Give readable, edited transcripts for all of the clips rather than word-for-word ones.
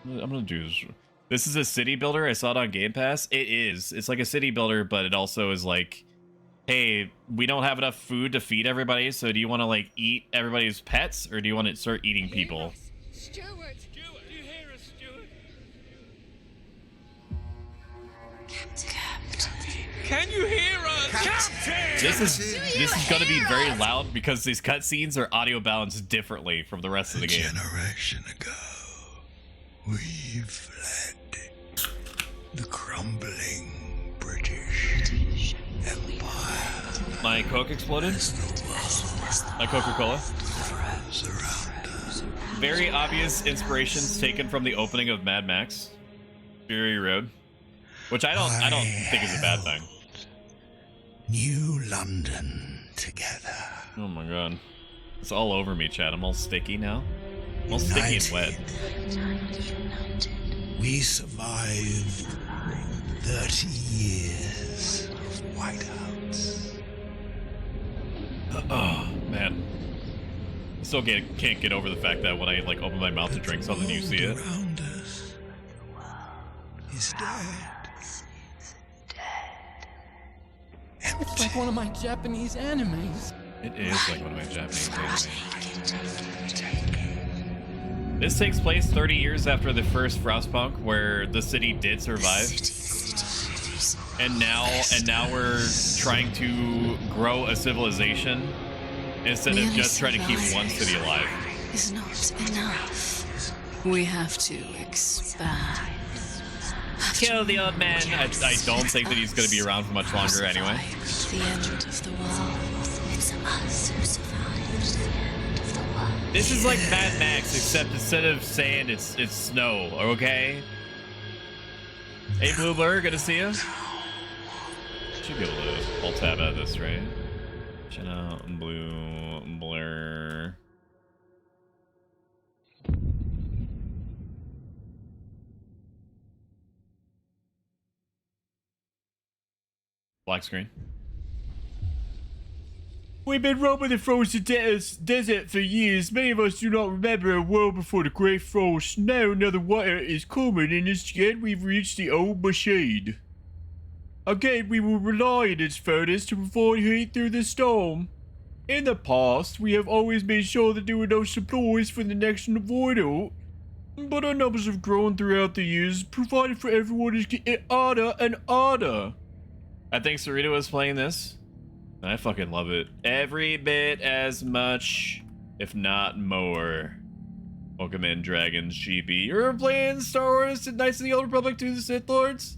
I'm gonna do this. This is a city builder. I saw it on Game Pass. It is. It's like a city builder, but it also is like, hey, we don't have enough food to feed everybody, so do you want to like eat everybody's pets, or do you want to start eating people? Stuart, do you hear us, Stuart? Captain. Can you hear us? Captain! This is gonna be very loud because these cutscenes are audio balanced differently from the rest of the game. A generation ago, we fled the crumbling British Empire. My Coke exploded. My Coca-Cola. Very obvious inspirations taken from the opening of Mad Max, Fury Road, which I don't think is a bad thing. New London together. Oh my god, it's all over me, Chad. I'm all sticky now. I'm all sticky and wet. We survived 30 years of whiteouts. Oh man, I still can't get over the fact that when I like open my mouth to drink something, you see it. Around us is dead. It's like one of my Japanese animes. It is like one of my Japanese animes. This takes place 30 years after the first Frostpunk, where the city did survive. And now we're trying to grow a civilization instead of just trying to keep one city alive. Is not enough. We have to expand. Kill the old man. I don't think that he's going to be around for much longer anyway. The end of the world. It's us who survived the end of the world. This is like Mad Max, except instead of sand, it's snow. Okay. Hey, Blue Blur, good to see you. Should be able to alt tab out of this, right? Channel Blue Blur. Black screen. We've been roaming the frozen desert for years. Many of us do not remember a world before the Great Frost. Now another winter is coming, and instead we've reached the old machine. Again, we will rely on its furnace to provide heat through the storm. In the past, we have always made sure that there were no supplies for the next winter, but our numbers have grown throughout the years, provided for everyone is getting harder and harder. I think Sarita was playing this. I fucking love it. Every bit as much, if not more. Welcome in, Dragons GP. You're playing Star Wars Knights of the Old Republic 2 the Sith Lords?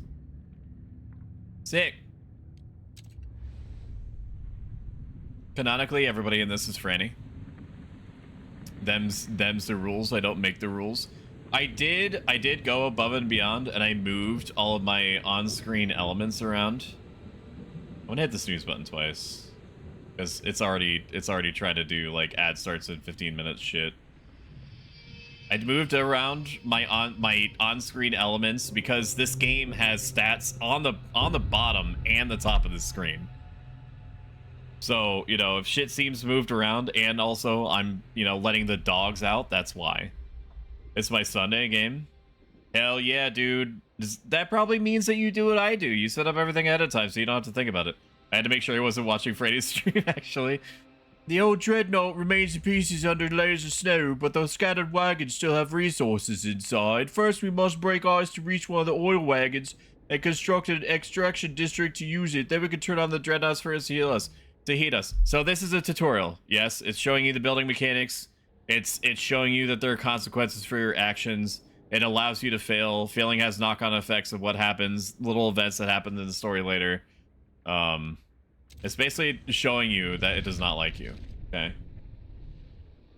Sick. Canonically, everybody in this is Franny. Them's the rules. I don't make the rules. I did go above and beyond, and I moved all of my on-screen elements around. I'm gonna hit the snooze button twice, because it's already trying to do like ad starts in 15 minutes shit. I moved around my on-screen elements because this game has stats on the bottom and the top of the screen. So, you know, if shit seems moved around, and also I'm, you know, letting the dogs out, that's why. It's my Sunday game. Hell yeah, dude. That probably means that you do what I do. You set up everything ahead of time, so you don't have to think about it. I had to make sure I wasn't watching Freddy's stream, actually. The old dreadnought remains in pieces under layers of snow, but those scattered wagons still have resources inside. First, we must break ice to reach one of the oil wagons and construct an extraction district to use it. Then we can turn on the dreadnoughts first to heat us. So this is a tutorial. Yes, it's showing you the building mechanics. It's showing you that there are consequences for your actions. It allows you to fail. Failing has knock-on effects of what happens, little events that happen in the story later. It's basically showing you that it does not like you, okay?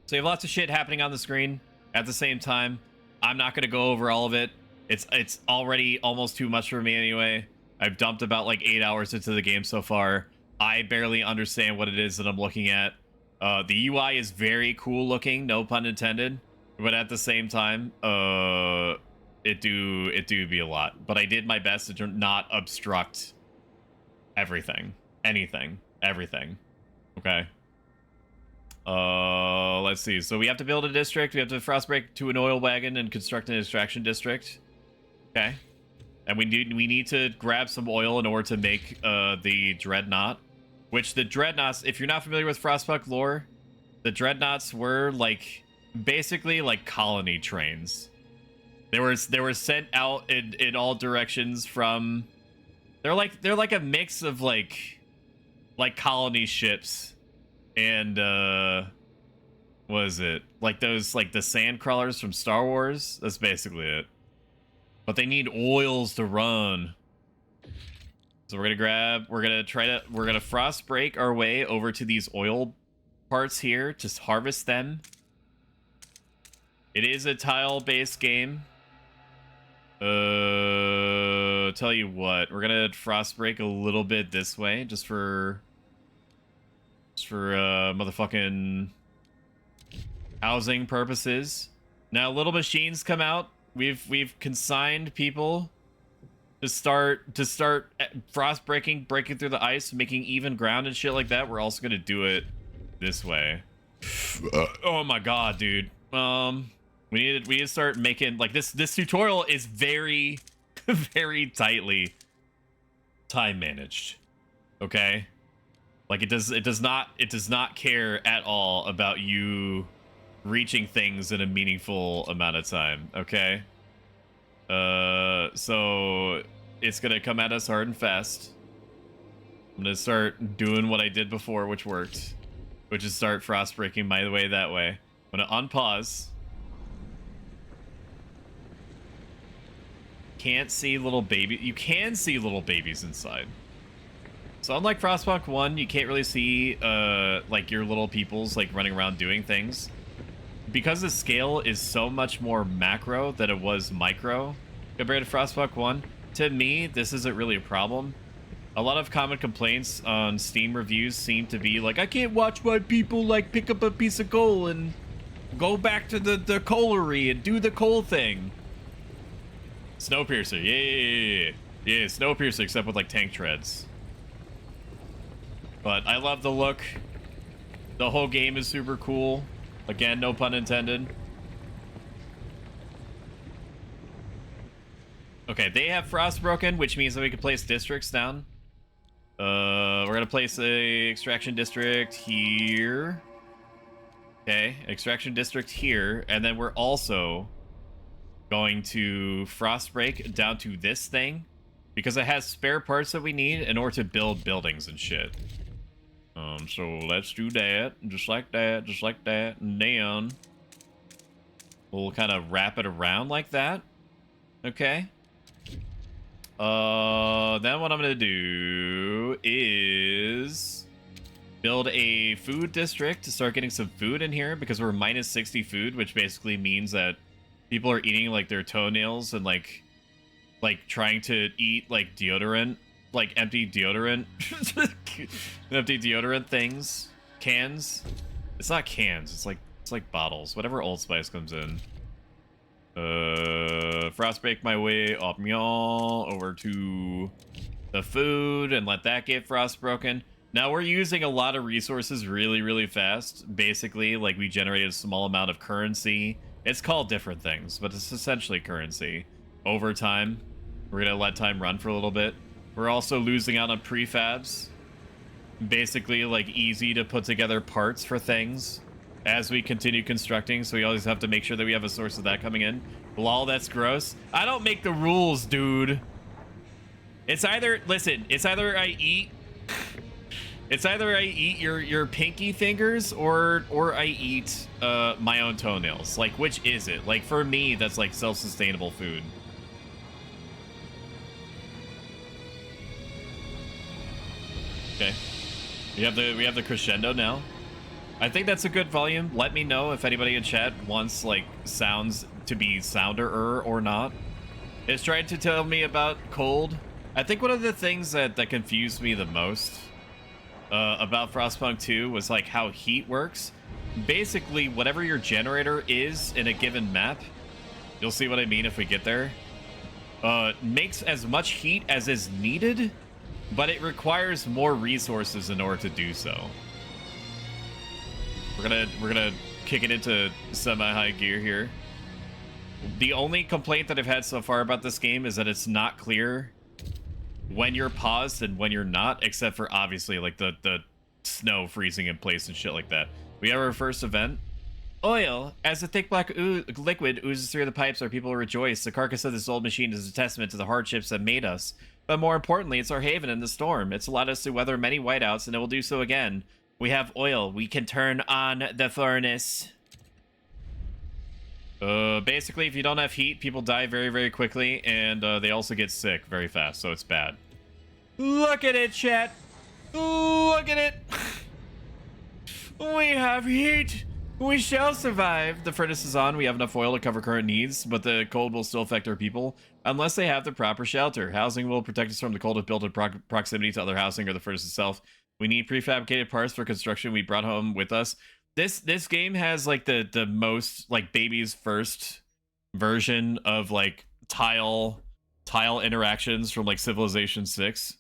So you have lots of shit happening on the screen at the same time. I'm not going to go over all of it. It's already almost too much for me anyway. I've dumped about like 8 hours into the game so far. I barely understand what it is that I'm looking at. The UI is very cool looking, no pun intended. But at the same time, it do be a lot. But I did my best to not obstruct everything. Anything. Everything. Okay? Let's see. So we have to build a district. We have to frostbreak to an oil wagon and construct an extraction district. Okay. And we need to grab some oil in order to make the dreadnought. Which the dreadnoughts, if you're not familiar with Frostpunk lore, the dreadnoughts were like basically like colony trains. They were sent out in all directions from. They're like a mix of like colony ships and what is it? Like those like the sand crawlers from Star Wars? That's basically it. But they need oils to run. So we're gonna frost break our way over to these oil parts here to harvest them. It is a tile-based game. Tell you what, we're gonna frost break a little bit this way, just for motherfucking housing purposes. Now little machines come out. We've consigned people to start frost breaking through the ice, making even ground and shit like that. We're also gonna do it this way. Oh my god, dude. We need to start making like this tutorial is very very tightly time managed. Okay? Like it does not care at all about you reaching things in a meaningful amount of time, okay? So it's gonna come at us hard and fast. I'm gonna start doing what I did before, which worked, which is start frost breaking my way that way. I'm gonna unpause. Can't see little baby. You can see little babies inside. So unlike Frostpunk 1, you can't really see like your little peoples like running around doing things. Because the scale is so much more macro than it was micro compared to Frostpunk 1, to me, this isn't really a problem. A lot of common complaints on Steam reviews seem to be like, I can't watch my people like pick up a piece of coal and go back to the coalery and do the coal thing. Snowpiercer, yeah, Snowpiercer, except with like tank treads. But I love the look. The whole game is super cool. Again, no pun intended. Okay, they have Frostbroken, which means that we can place districts down. We're gonna place a extraction district here. Okay, extraction district here, and then we're also going to frostbreak down to this thing because it has spare parts that we need in order to build buildings and shit. So let's do that, just like that, and then we'll kind of wrap it around like that. Okay. Then what I'm gonna do is build a food district to start getting some food in here because we're minus 60 food, which basically means that people are eating like their toenails and like trying to eat like deodorant, like empty deodorant, empty deodorant things, cans. It's not cans. It's like bottles. Whatever Old Spice comes in. Frostbreak my way up y'all over to the food and let that get frostbroken. Now we're using a lot of resources really, really fast. Basically, like we generated a small amount of currency. It's called different things, but it's essentially currency. Over time, we're gonna let time run for a little bit. We're also losing out on prefabs. Basically, like easy to put together parts for things as we continue constructing, so we always have to make sure that we have a source of that coming in. Lol, that's gross. I don't make the rules, dude. It's either, listen, it's either I eat your pinky fingers or I eat my own toenails. Like, which is it? Like, for me, that's like self-sustainable food. Okay. We have the crescendo now. I think that's a good volume. Let me know if anybody in chat wants like sounds to be sounder or not. It's trying to tell me about cold. I think one of the things that confused me the most about Frostpunk 2 was like how heat works. Basically, whatever your generator is in a given map, you'll see what I mean if we get there, makes as much heat as is needed, but it requires more resources in order to do so. We're gonna kick it into semi-high gear here. The only complaint that I've had so far about this game is that it's not clear when you're paused and when you're not, except for obviously like the snow freezing in place and shit like that. We have our first event. Oil. As the thick black liquid oozes through the pipes, our people rejoice. The carcass of this old machine is a testament to the hardships that made us. But more importantly, it's our haven in the storm. It's allowed us to weather many whiteouts, and it will do so again. We have oil. We can turn on the furnace. Basically, if you don't have heat, people die very, very quickly, and they also get sick very fast, so it's bad. Look at it, chat. Look at it. We have heat. We shall survive. The furnace is on. We have enough oil to cover current needs, but the cold will still affect our people unless they have the proper shelter. Housing will protect us from the cold if built in proximity to other housing or the furnace itself. We need prefabricated parts for construction we brought home with us. This game has like the most like baby's first version of like tile interactions from like Civilization 6.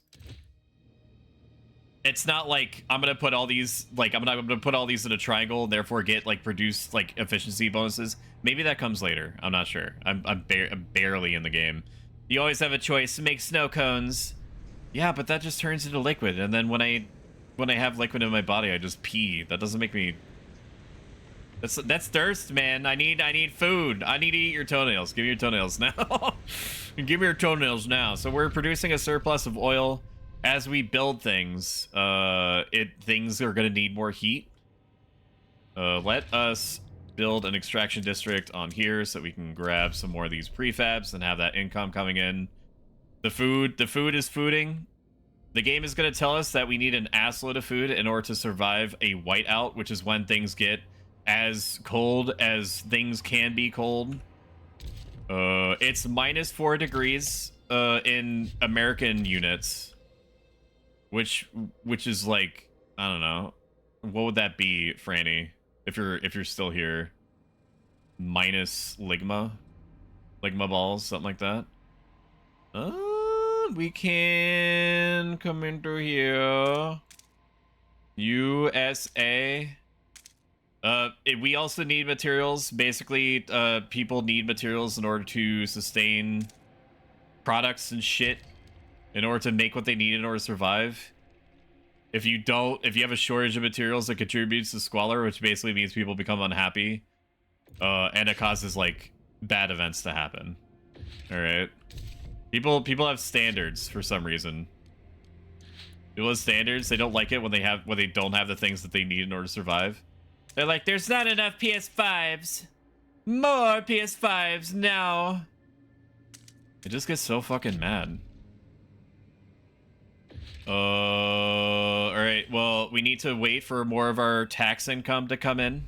It's not like I'm gonna put all these like I'm gonna put all these in a triangle and therefore get like produce like efficiency bonuses. Maybe that comes later. I'm not sure. I'm barely in the game. You always have a choice to make snow cones. Yeah, but that just turns into liquid, and then when I have liquid in my body, I just pee. That doesn't make me. That's thirst, man. I need food. I need to eat your toenails. Give me your toenails now. Give me your toenails now. So we're producing a surplus of oil. As we build things, things are gonna need more heat. Let us build an extraction district on here so we can grab some more of these prefabs and have that income coming in. The food is fooding. The game is gonna tell us that we need an assload of food in order to survive a whiteout, which is when things get as cold as things can be cold. It's -4 degrees in American units. Which is like, I don't know, what would that be, Franny? If you're still here, minus ligma balls, something like that. We can come into here. USA. We also need materials. Basically, people need materials in order to sustain products and shit. In order to make what they need in order to survive. If you have a shortage of materials, it contributes to squalor, which basically means people become unhappy. And it causes, like, bad events to happen. Alright. People have standards for some reason. People have standards, they don't like it when they don't have the things that they need in order to survive. They're like, there's not enough PS5s. More PS5s now. It just gets so fucking mad. Alright, well, we need to wait for more of our tax income to come in.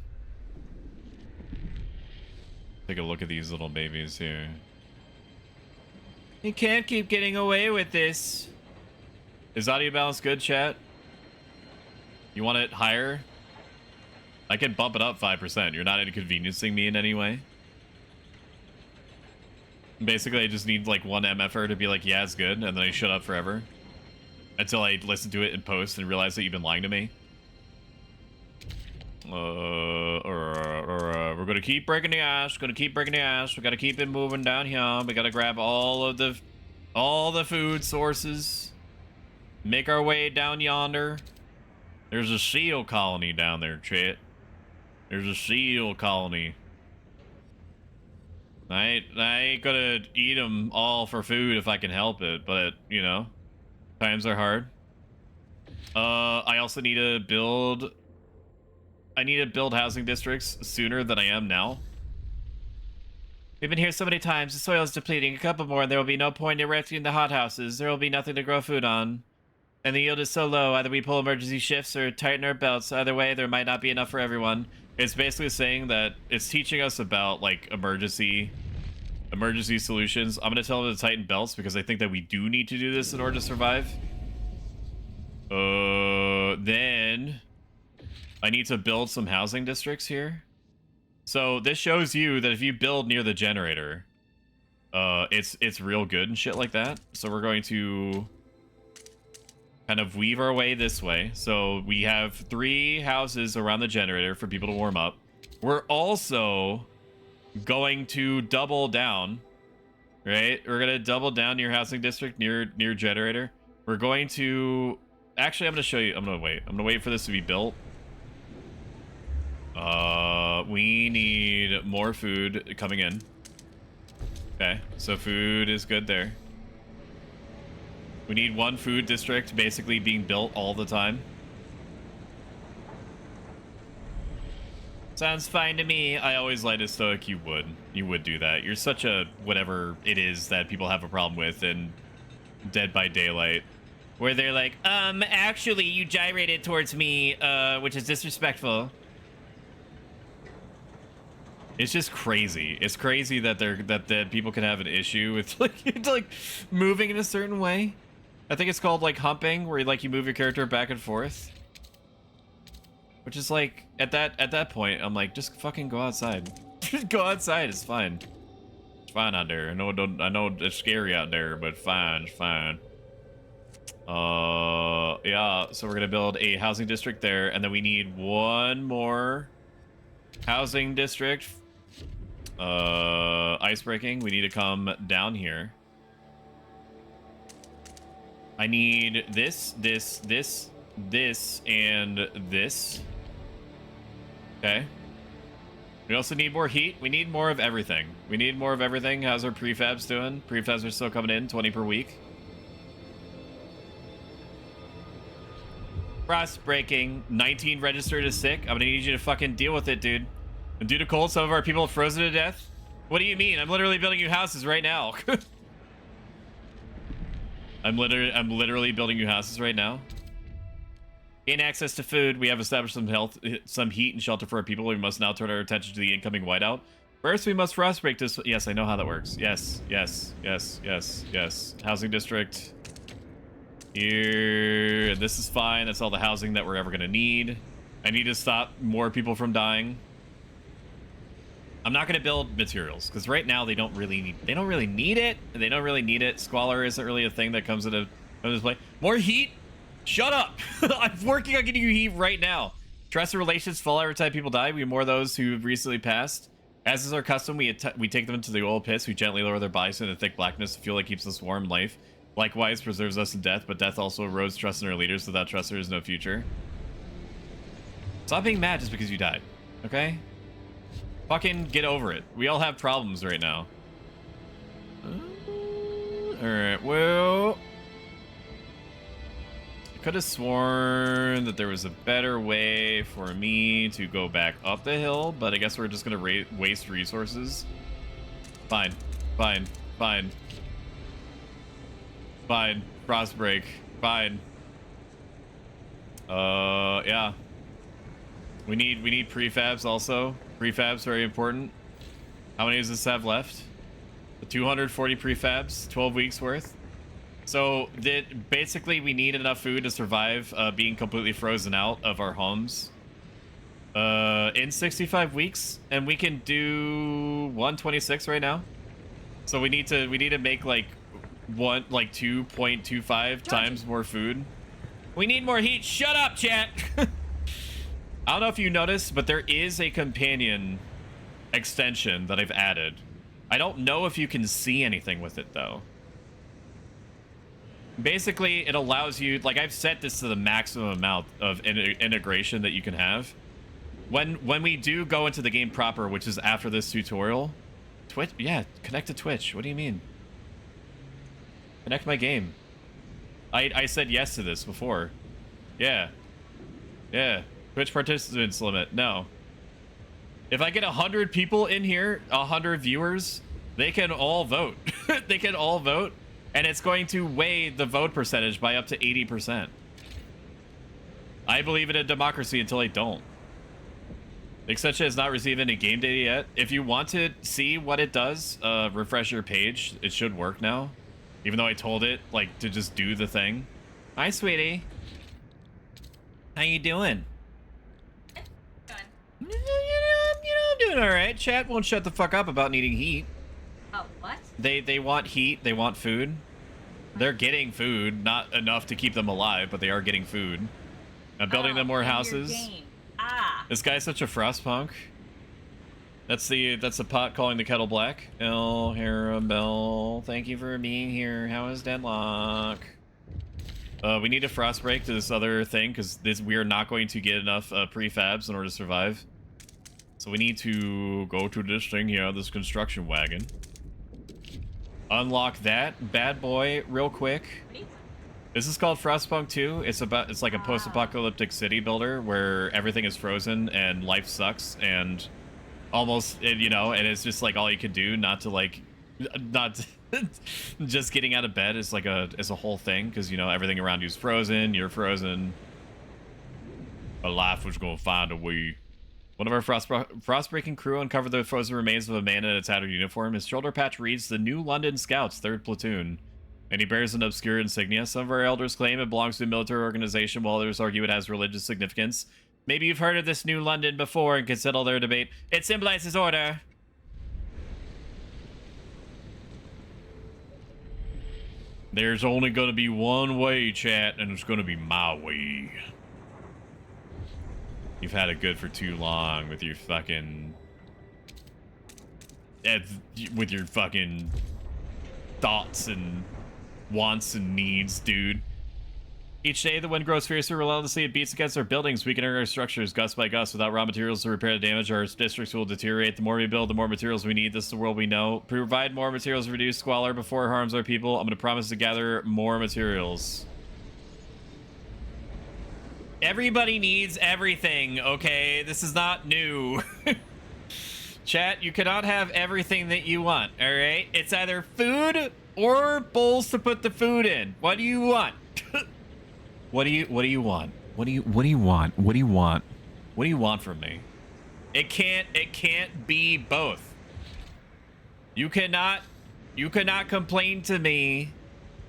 Take a look at these little babies here. You can't keep getting away with this. Is audio balance good, chat? You want it higher? I can bump it up 5%. You're not inconveniencing me in any way. Basically, I just need like one MFR to be like, yeah, it's good, and then I shut up forever. Until I listen to it in post and realize that you've been lying to me. We're gonna keep breaking the ice. Gonna keep breaking the ice. We gotta keep it moving down here. We gotta grab all the food sources. Make our way down yonder. There's a seal colony down there, chat. There's a seal colony. I ain't gonna eat them all for food if I can help it, but you know. Times are hard. I also need to build... I need to build housing districts sooner than I am now. We've been here so many times, the soil is depleting. A couple more and there will be no point in erecting the hothouses. There will be nothing to grow food on. And the yield is so low, either we pull emergency shifts or tighten our belts. Either way, there might not be enough for everyone. It's basically saying that it's teaching us about, like, emergency solutions. I'm gonna tell them to tighten belts because I think that we do need to do this in order to survive. Then I need to build some housing districts here. So this shows you that if you build near the generator, it's real good and shit like that. So we're going to kind of weave our way this way. So we have 3 houses around the generator for people to warm up. We're also going to double down, right? We're going to double down near housing district, near generator. We're going to... Actually, I'm going to show you. I'm going to wait. I'm going to wait for this to be built. We need more food coming in. Okay, so food is good there. We need 1 food district basically being built all the time. Sounds fine to me. I always lied to Stoic. You would do that. You're such a whatever it is that people have a problem with in Dead by Daylight. Where they're like, actually you gyrated towards me, which is disrespectful. It's just crazy. It's crazy that that people can have an issue with like moving in a certain way. I think it's called like humping, where you move your character back and forth. Which is like at that point, I'm like, just fucking go outside. Just go outside. It's fine. It's fine out there. I know it's scary out there, but fine. It's fine. Yeah. So we're gonna build a housing district there, and then we need 1 more housing district. Ice breaking. We need to come down here. I need this, and this. Okay. We also need more heat. We need more of everything. We need more of everything. How's our prefabs doing? Prefabs are still coming in, 20 per week. Frost breaking. 19 registered as sick. I'm gonna need you to fucking deal with it, dude. And due to cold, some of our people have frozen to death. What do you mean? I'm literally building you houses right now. I'm literally building you houses right now. Gain access to food. We have established some heat and shelter for our people. We must now turn our attention to the incoming whiteout. First, we must frost break this. Yes, I know how that works. Yes. Housing district. Here. This is fine. That's all the housing that we're ever gonna need. I need to stop more people from dying. I'm not gonna build materials because right now they don't really need it. Squalor isn't really a thing that comes into play. More heat. Shut up. I'm working on getting you heat right now. Trusted relations fall every time people die. We have more of those who have recently passed. As is our custom, we take them into the oil pits. We gently lower their bodies into thick blackness. The fuel that keeps us warm in life. Likewise, preserves us in death, but death also erodes trust in our leaders. Without trust, there is no future. Stop being mad just because you died, okay? Fucking get over it. We all have problems right now. Alright, well... I could have sworn that there was a better way for me to go back up the hill, but I guess we're just gonna waste resources. Fine. Frost break. Fine. Yeah. We need prefabs also. Prefabs, very important. How many does this have left? 240 prefabs, 12 weeks worth. So basically we need enough food to survive being completely frozen out of our homes in 65 weeks, and we can do 126 right now. So we need to make like 2.25 times more food. We need more heat. Shut up, chat. I don't know if you noticed, but there is a companion extension that I've added. I don't know if you can see anything with it though. Basically, it allows you, like, I've set this to the maximum amount of integration that you can have. When we do go into the game proper, which is after this tutorial, Twitch, yeah, connect to Twitch. What do you mean? Connect my game. I said yes to this before. Yeah. Twitch participants limit. No. If I get 100 people in here, 100 viewers, they can all vote. They can all vote. And it's going to weigh the vote percentage by up to 80%. I believe in a democracy until I don't. Extension has not received any game data yet. If you want to see what it does, refresh your page. It should work now. Even though I told it, like, to just do the thing. Hi, sweetie. How you doing? You know, I'm doing all right. Chat won't shut the fuck up about needing heat. Oh, what? They want heat. They want food. They're getting food, not enough to keep them alive, but they are getting food. I'm building them more houses. This guy's such a Frostpunk. That's the pot calling the kettle black. El Harabel, thank you for being here. How is Deadlock? We need a frost break to this other thing because we are not going to get enough prefabs in order to survive. So we need to go to this thing here, this construction wagon. Unlock that bad boy real quick. This is called Frostpunk 2. It's like a post-apocalyptic city builder where everything is frozen and life sucks and almost, you know, and it's just like all you can do not just getting out of bed is like a whole thing because, you know, everything around you is frozen, you're frozen. But life was gonna find a way. One of our frostbreaking crew uncovered the frozen remains of a man in a tattered uniform. His shoulder patch reads the New London Scouts, 3rd Platoon. And he bears an obscure insignia. Some of our elders claim it belongs to a military organization, while others argue it has religious significance. Maybe you've heard of this New London before and can settle their debate. It symbolizes order. There's only going to be one way, chat, and it's going to be my way. You've had it good for too long with your fucking... with your fucking thoughts and wants and needs, dude. Each day, the wind grows fiercer. Relentlessly, it beats against our buildings, weakening our structures gust by gust. Without raw materials to repair the damage, our districts will deteriorate. The more we build, the more materials we need. This is the world we know. Provide more materials, reduce squalor before it harms our people. I'm going to promise to gather more materials. Everybody needs everything, okay? This is not new. Chat, you cannot have everything that you want, all right? It's either food or bowls to put the food in. What do you want? What do you want? What do you want? What do you want? What do you want from me? It can't be both. You cannot complain to me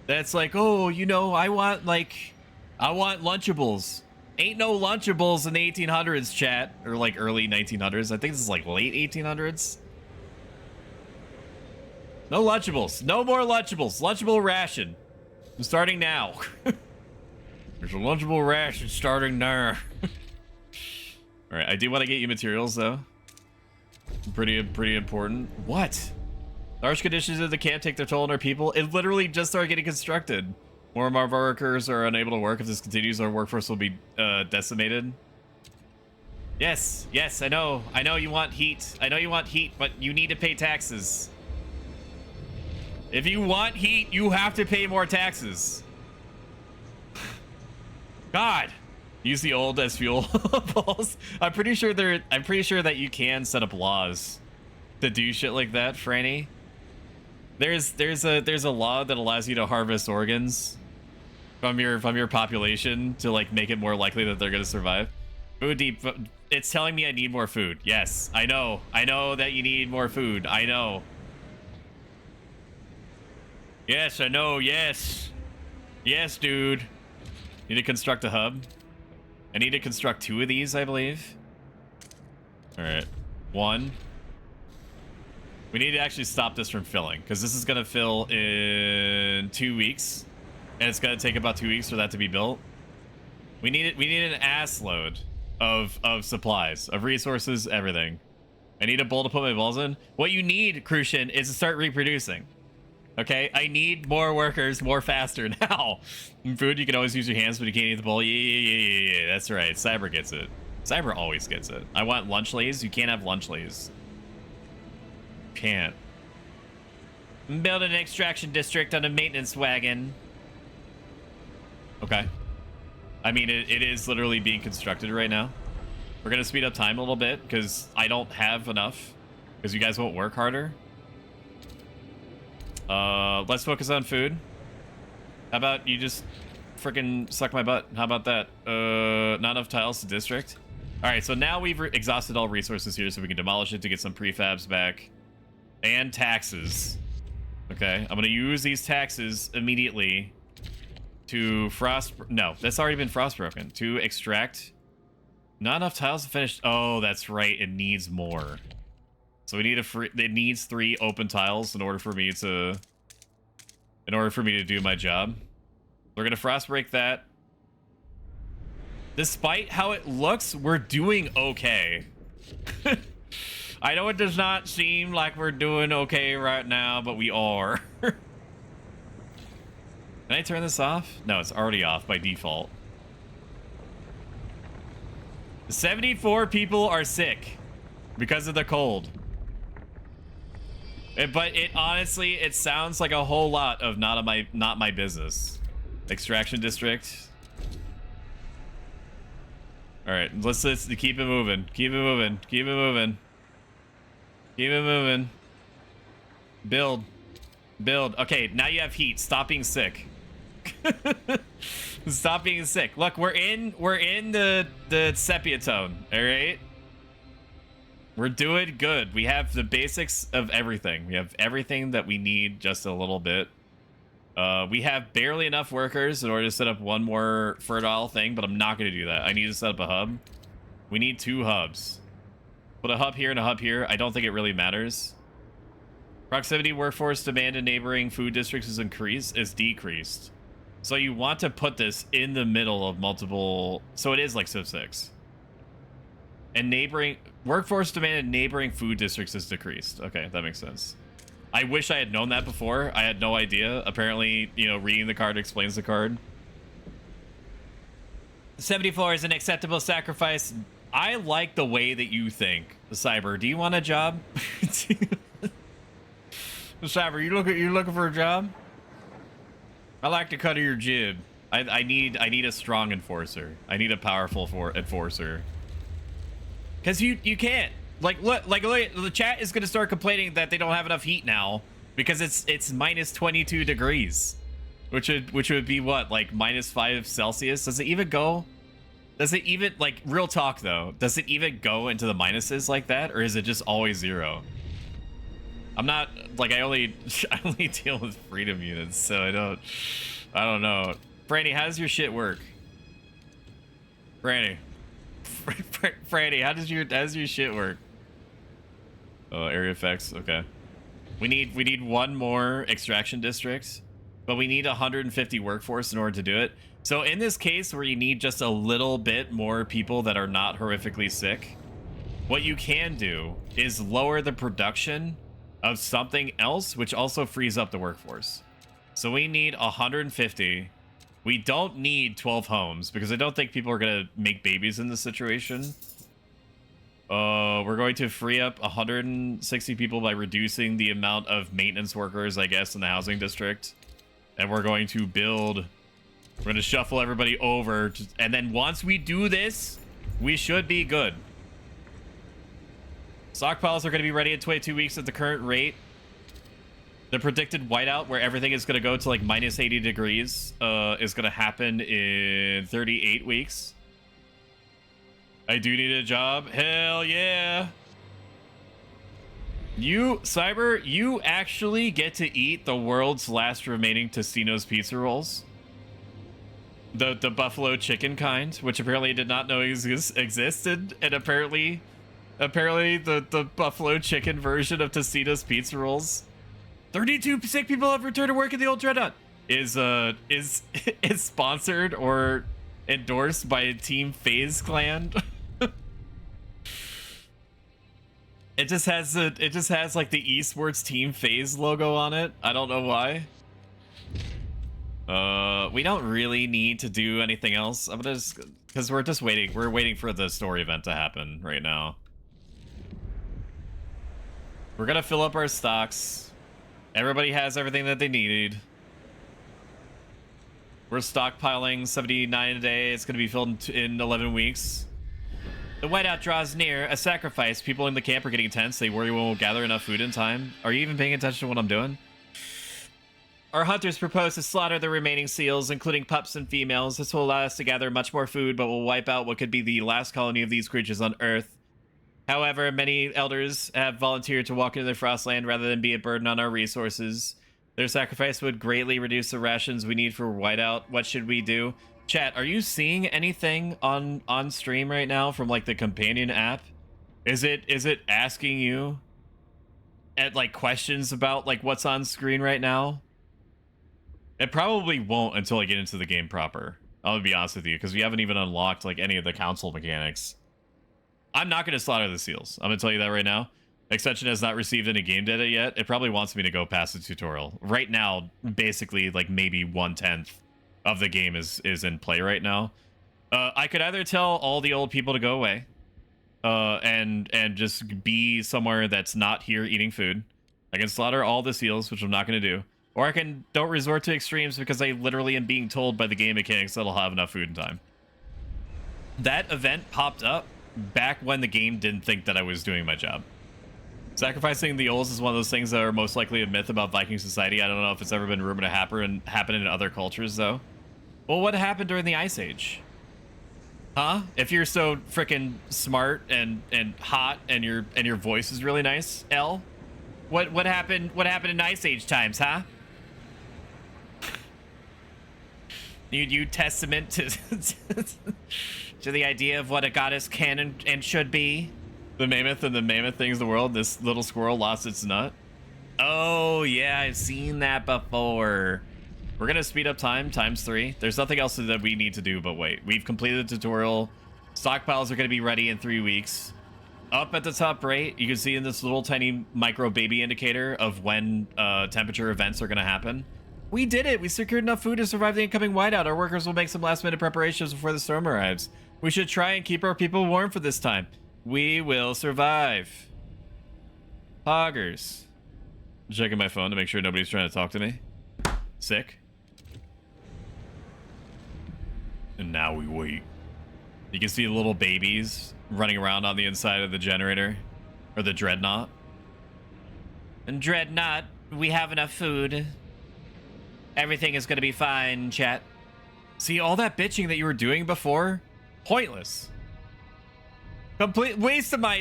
that's like, "Oh, you know, I want Lunchables." Ain't no Lunchables in the 1800s, chat. Or like early 1900s. I think this is like late 1800s. No Lunchables. No more Lunchables. Lunchable ration. I'm starting now. There's a Lunchable ration starting now. Alright, I do want to get you materials though. Pretty important. What? The harsh conditions of the camp take their toll on our people. It literally just started getting constructed. More and more of our workers are unable to work. If this continues, our workforce will be decimated. Yes, I know you want heat. I know you want heat, but you need to pay taxes. If you want heat, you have to pay more taxes. God, use the old as fuel balls. I'm pretty sure that you can set up laws to do shit like that, Franny. There's a law that allows you to harvest organs from your population to like make it more likely that they're gonna survive. Food deep. It's telling me I need more food. Yes, I know that you need more food. I know. Yes, I know. Yes, dude. Need to construct a hub. I need to construct 2 of these, I believe. All right, 1. We need to actually stop this from filling because this is gonna fill in 2 weeks, and it's gonna take about 2 weeks for that to be built. We need an ass load of supplies, of resources, everything. I need a bowl to put my balls in. What you need, Crucian, is to start reproducing. Okay, I need more workers more faster now. In food, you can always use your hands, but you can't eat the bowl. Yeah, that's right. Cyber gets it. Cyber always gets it. I want lunch lays. You can't have lunch lays. Can't. Build an extraction district on a maintenance wagon. Okay. I mean, it is literally being constructed right now. We're gonna speed up time a little bit because I don't have enough. Because you guys won't work harder. Let's focus on food. How about you just freaking suck my butt? How about that? Not enough tiles to district. All right, so now we've exhausted all resources here, so we can demolish it to get some prefabs back. And taxes. Okay, I'm gonna use these taxes immediately to no, that's already been frostbroken. To extract. Not enough tiles to finish. Oh, that's right. It needs more. So we need it needs 3 open tiles in order for me to in order for me to do my job. We're gonna frostbreak that. Despite how it looks, we're doing okay. I know it does not seem like we're doing okay right now, but we are. Can I turn this off? No, it's already off by default. 74 people are sick because of the cold. But it honestly, it sounds like a whole lot of not my business. Extraction district. All right, let's keep it moving. Keep it moving. Keep it moving. Keep it moving. Build. Build. Okay, now you have heat. Stop being sick. Stop being sick. Look, we're in the sepia tone. All right. We're doing good. We have the basics of everything. We have everything that we need, just a little bit. We have barely enough workers in order to set up one more fertile thing, but I'm not going to do that. I need to set up a hub. We need 2 hubs. Put a hub here and a hub here. I don't think it really matters. Proximity workforce demand in neighboring food districts is decreased. So you want to put this in the middle of multiple... So it is like Civ 6. And neighboring... Workforce demand in neighboring food districts is decreased. Okay, that makes sense. I wish I had known that before. I had no idea. Apparently, you know, reading the card explains the card. 74 is an acceptable sacrifice. I like the way that you think. Cyber, do you want a job? Cyber, you looking for a job? I like the cut of your jib. I need a strong enforcer. I need a powerful enforcer. Because you can't. Look, the chat is going to start complaining that they don't have enough heat now because it's minus 22 degrees, which would be what, like -5 Celsius? Does it even go? Does it even, like, real talk though? Does it even go into the minuses like that, or is it just always 0? I'm not like I only deal with freedom units, so I don't know. Franny, how does your shit work? Franny, how does your shit work? Oh, area effects. Okay. We need 1 more extraction district, but we need 150 workforce in order to do it. So in this case where you need just a little bit more people that are not horrifically sick, what you can do is lower the production of something else, which also frees up the workforce. So we need 150. We don't need 12 homes because I don't think people are gonna make babies in this situation. We're going to free up 160 people by reducing the amount of maintenance workers, I guess, in the housing district. And we're going to build... We're going to shuffle everybody over. And then once we do this, we should be good. Stockpiles are going to be ready in 22 weeks at the current rate. The predicted whiteout, where everything is going to go to like minus 80 degrees, is going to happen in 38 weeks. I do need a job. Hell yeah. Cyber, you actually get to eat the world's last remaining Tostino's pizza rolls. The buffalo chicken kind, which apparently I did not know existed, and apparently the buffalo chicken version of Tostino's pizza rolls. 32 sick people have returned to work in the old Dreadnought is sponsored or endorsed by Team FaZe Clan. It just has like the esports Team FaZe logo on it. I don't know why. We don't really need to do anything else. I'm gonna just, because we're just waiting. We're waiting for the story event to happen right now. We're gonna fill up our stocks. Everybody has everything that they needed. We're stockpiling 79 a day. It's gonna be filled in 11 weeks. The whiteout draws near. A sacrifice. People in the camp are getting tense. They worry we won't gather enough food in time. Are you even paying attention to what I'm doing? Our hunters propose to slaughter the remaining seals, including pups and females. This will allow us to gather much more food, but will wipe out what could be the last colony of these creatures on Earth. However, many elders have volunteered to walk into the Frostland rather than be a burden on our resources. Their sacrifice would greatly reduce the rations we need for whiteout. What should we do? Chat, are you seeing anything on stream right now from like the companion app? Is it asking you at like questions about like what's on screen right now? It probably won't until I get into the game proper. I'll be honest with you, because we haven't even unlocked like any of the console mechanics. I'm not going to slaughter the seals. I'm going to tell you that right now. Extension has not received any game data yet. It probably wants me to go past the tutorial. Right now, basically, like maybe 1/10 of the game is in play right now. I could either tell all the old people to go away, and just be somewhere that's not here eating food. I can slaughter all the seals, which I'm not going to do. Or I can don't resort to extremes because I literally am being told by the game mechanics that I'll have enough food in time. That event popped up back when the game didn't think that I was doing my job. Sacrificing the ols is one of those things that are most likely a myth about Viking society. I don't know if it's ever been rumored to happen in other cultures, though. Well, what happened during the Ice Age? Huh? If you're so freaking smart and hot and your voice is really nice, L, what happened in Ice Age times, huh? You testament to to the idea of what a goddess can and should be. The mammoth and the mammoth things the world. This little squirrel lost its nut. Oh yeah, I've seen that before. We're gonna speed up time ×3. There's nothing else that we need to do but wait. We've completed the tutorial. Stockpiles are gonna be ready in 3 weeks. Up at the top right, you can see in this little tiny micro baby indicator of when temperature events are gonna happen. We did it! We secured enough food to survive the incoming whiteout. Our workers will make some last-minute preparations before the storm arrives. We should try and keep our people warm for this time. We will survive. Poggers. Checking my phone to make sure nobody's trying to talk to me. Sick. And now we wait. You can see little babies running around on the inside of the generator. Or the dreadnought. And dreadnought, we have enough food. Everything is gonna be fine, chat. See, all that bitching that you were doing before? Pointless. Complete waste of my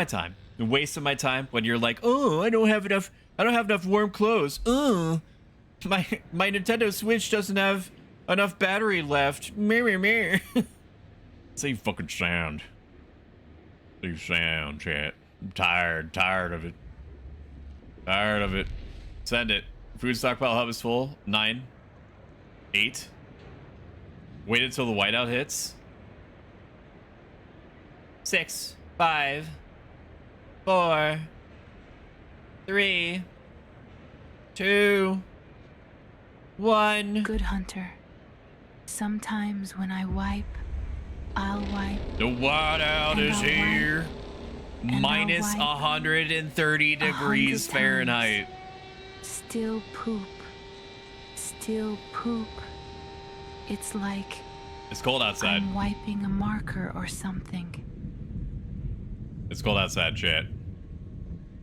time. Waste of my time when you're like, oh, I don't have enough warm clothes. My Nintendo Switch doesn't have enough battery left. Mirror. Say fucking sound. Say sound, chat. I'm tired of it. Tired of it. Send it. Food stockpile hub is full. 9. 8. Wait until the whiteout hits. 6, 5, 4, 3, 2, 1. Good hunter. Sometimes when I wipe, I'll wipe. The whiteout is here. Minus 130 degrees Fahrenheit. Still poop. Still poop. It's like it's cold outside. I'm wiping a marker or something. It's cold outside, chat.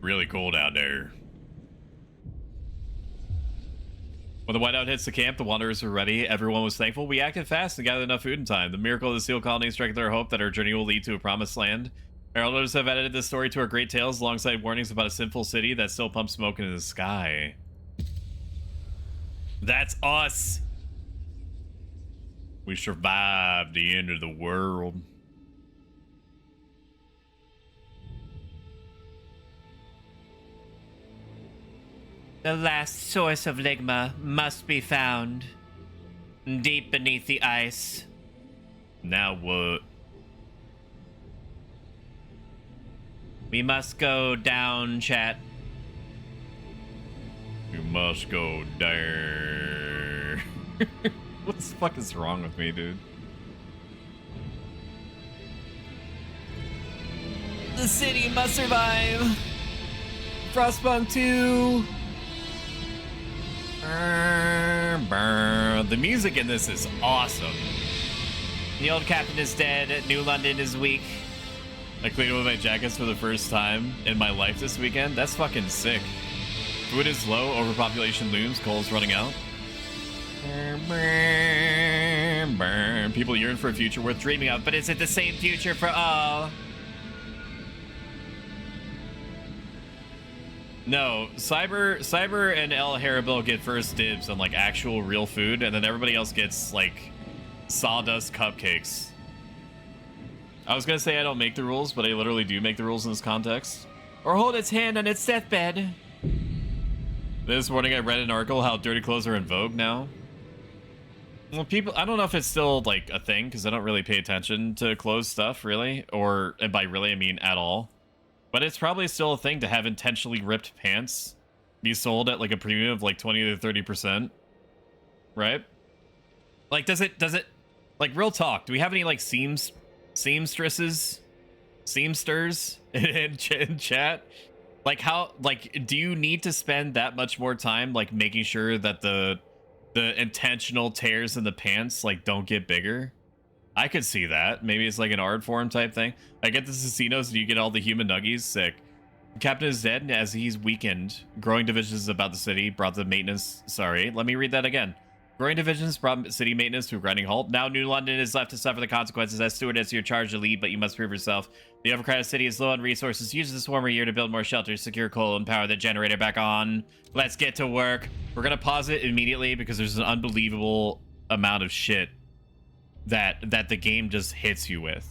Really cold out there. When the whiteout hits the camp, the wanderers were ready. Everyone was thankful. We acted fast and gathered enough food in time. The miracle of the seal colony strengthened our hope that our journey will lead to a promised land. Our elders have added this story to our great tales alongside warnings about a sinful city that still pumps smoke into the sky. That's us. We survived the end of the world. The last source of Ligma must be found deep beneath the ice. Now what? We must go down, chat. We must go down. What the fuck is wrong with me, dude? The city must survive. Frostpunk 2. The music in this is awesome. The old captain is dead. New London is weak. I cleaned with my jackets for the first time in my life this weekend. That's fucking sick. Food is low. Overpopulation looms. Coal's running out. People yearn for a future worth dreaming of, but is it the same future for all? No, Cyber and El Haribil get first dibs on like actual real food, and then everybody else gets like sawdust cupcakes. I was gonna say I don't make the rules, but I literally do make the rules in this context. Or hold its hand on its deathbed. This morning I read an article how dirty clothes are in vogue now. Well, people, I don't know if it's still like a thing because I don't really pay attention to closed stuff, really, or and by really I mean at all. But it's probably still a thing to have intentionally ripped pants be sold at like a premium of like 20 to 30%, right? Like, does it like real talk? Do we have any like seamstresses, seamsters in chat? Like how do you need to spend that much more time like making sure that the intentional tears in the pants like don't get bigger? I could see that. Maybe it's like an art form type thing. I get the casinos. Do you get all the human nuggies? Sick. Captain is dead as he's weakened. Growing divisions about the city brought the maintenance. Sorry, let me read that again. Growing divisions brought city maintenance to a grinding halt. Now New London is left to suffer the consequences. As stewardess, you're charged to lead, but you must prove yourself. The overcrowded city is low on resources. Use this warmer year to build more shelters, secure coal, and power the generator back on. Let's get to work. We're gonna pause it immediately because there's an unbelievable amount of shit that the game just hits you with.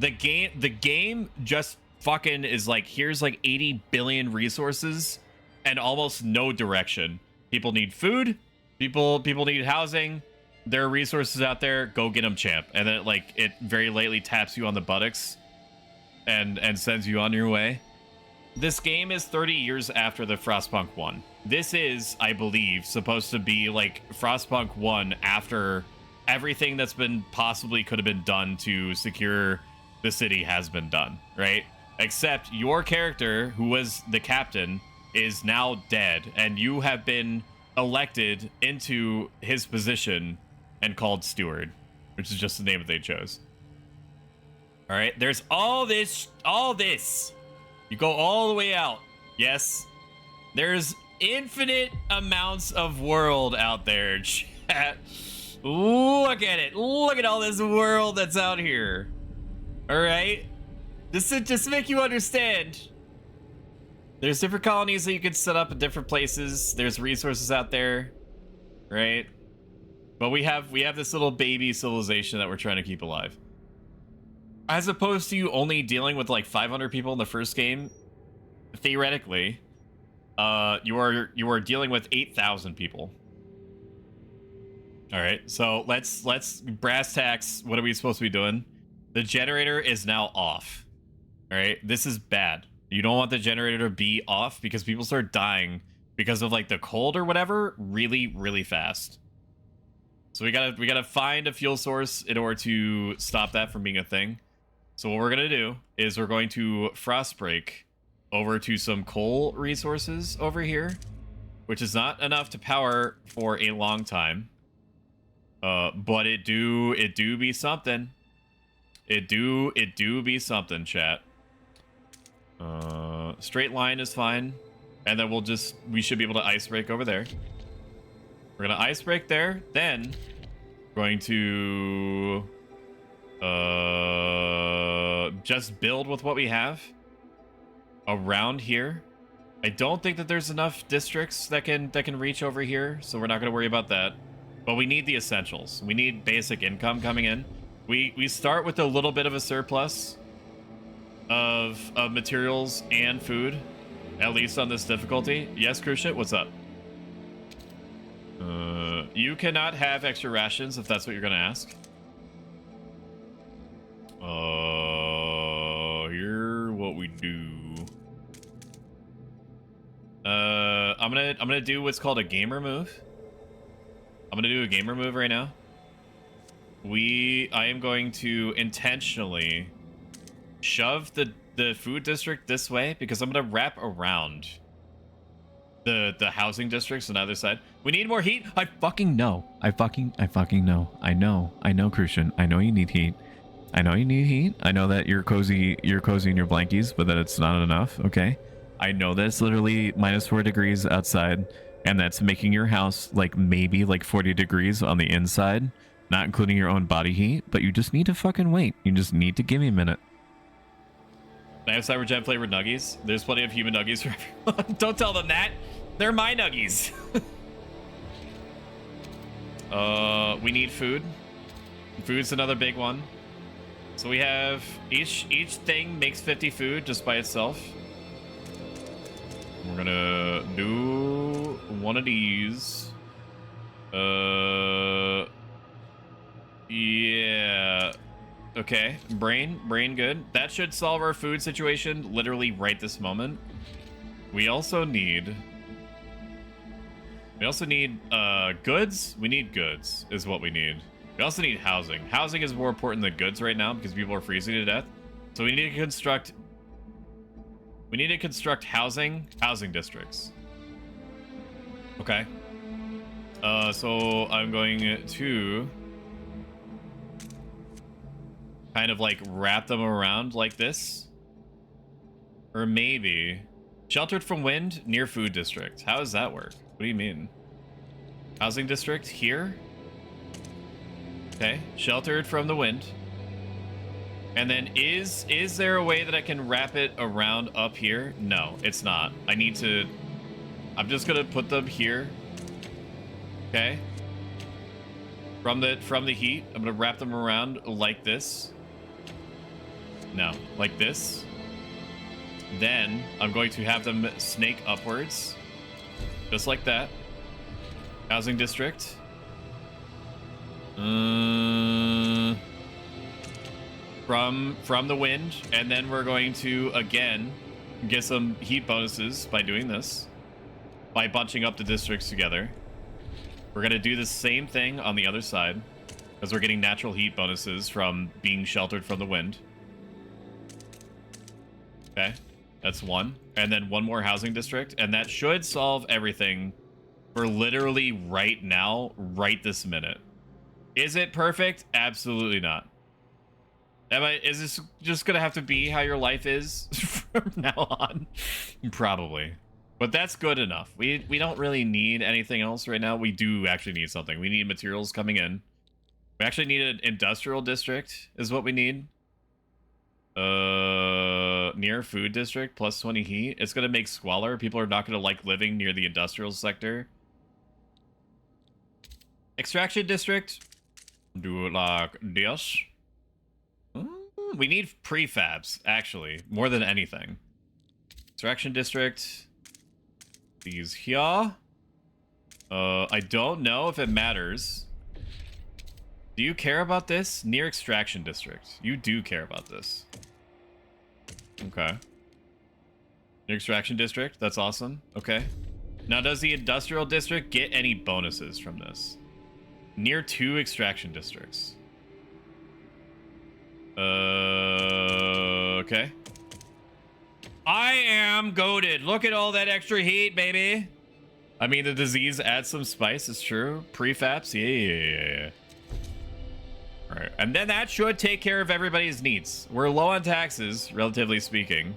The game just fucking is like, here's like 80 billion resources and almost no direction. People need food. People need housing. There are resources out there. Go get them, champ. And then it very lightly taps you on the buttocks and sends you on your way. This game is 30 years after the Frostpunk 1. This is, I believe, supposed to be like Frostpunk 1 after everything that's been possibly could have been done to secure the city has been done, right? Except your character, who was the captain, is now dead, and you have been elected into his position and called steward, which is just the name that they chose. All right, there's all this. You go all the way out. Yes, there's infinite amounts of world out there, chat. Look at it. Look at all this world that's out here. All right, just to make you understand. There's different colonies that you could set up in different places. There's resources out there, right? But we have this little baby civilization that we're trying to keep alive. As opposed to you only dealing with like 500 people in the first game, theoretically, you are dealing with 8,000 people. All right, so let's brass tacks. What are we supposed to be doing? The generator is now off. All right, this is bad. You don't want the generator to be off because people start dying because of like the cold or whatever really fast. So we gotta find a fuel source in order to stop that from being a thing. So what we're gonna do is we're going to frost break over to some coal resources over here, which is not enough to power for a long time. But it do be something. It do be something, chat. Straight line is fine, and then we should be able to ice break over there. We're gonna ice break there, then going to just build with what we have around here. I don't think that there's enough districts that can reach over here, so we're not gonna worry about that. But we need the essentials. We need basic income coming in. We start with a little bit of a surplus of materials and food, at least on this difficulty. Yes, Cruciate, what's up? You cannot have extra rations if that's what you're gonna ask. Here what we do. I'm gonna do what's called a gamer move. I'm gonna do a gamer move right now. I am going to intentionally shove the food district this way because I'm gonna wrap around the housing districts on the other side. We need more heat. I fucking know. I fucking know. I know, Crucian. I know you need heat. I know you need heat. I know that you're cozy in your blankies, but that it's not enough. Okay. I know that it's literally -4 degrees outside, and that's making your house like maybe like 40 degrees on the inside, not including your own body heat. But you just need to fucking wait. You just need to give me a minute. I have Cyberjet flavored nuggies. There's plenty of human nuggies for everyone. Don't tell them that. They're my nuggies. We need food. Food's another big one. So we have each thing makes 50 food just by itself. We're gonna do one of these. Yeah. Okay. Brain good. That should solve our food situation literally right this moment. We also need goods. We need goods is what we need. We also need housing. Housing is more important than goods right now because people are freezing to death. So we need to construct housing districts. Okay. So I'm going to kind of like wrap them around like this. Or maybe sheltered from wind near food district. How does that work? What do you mean? Housing district here? Okay, sheltered from the wind. And then is there a way that I can wrap it around up here? No, it's not. I'm just gonna put them here. Okay. From the heat, I'm gonna wrap them around like this. No, like this. Then I'm going to have them snake upwards. Just like that. Housing district. From the wind, and then we're going to again get some heat bonuses by doing this, by bunching up the districts together. We're gonna do the same thing on the other side because we're getting natural heat bonuses from being sheltered from the wind. Okay, that's one, and then one more housing district, and that should solve everything for literally right now, right this minute. Is it perfect? Absolutely not. Is this just gonna have to be how your life is from now on? Probably. But that's good enough. We don't really need anything else right now. We do actually need something. We need materials coming in. We actually need an industrial district is what we need. Near food district, plus 20 heat. It's gonna make squalor. People are not gonna like living near the industrial sector. Extraction district. Do it like this. We need prefabs, actually, more than anything. Extraction district. These here. I don't know if it matters. Do you care about this? Near extraction district. You do care about this. Okay. Near extraction district. That's awesome. Okay. Now, does the industrial district get any bonuses from this? Near 2 extraction districts. Okay. I am goated. Look at all that extra heat, baby. I mean, the disease adds some spice. It's true. Prefabs. Yeah. All right. And then that should take care of everybody's needs. We're low on taxes, relatively speaking.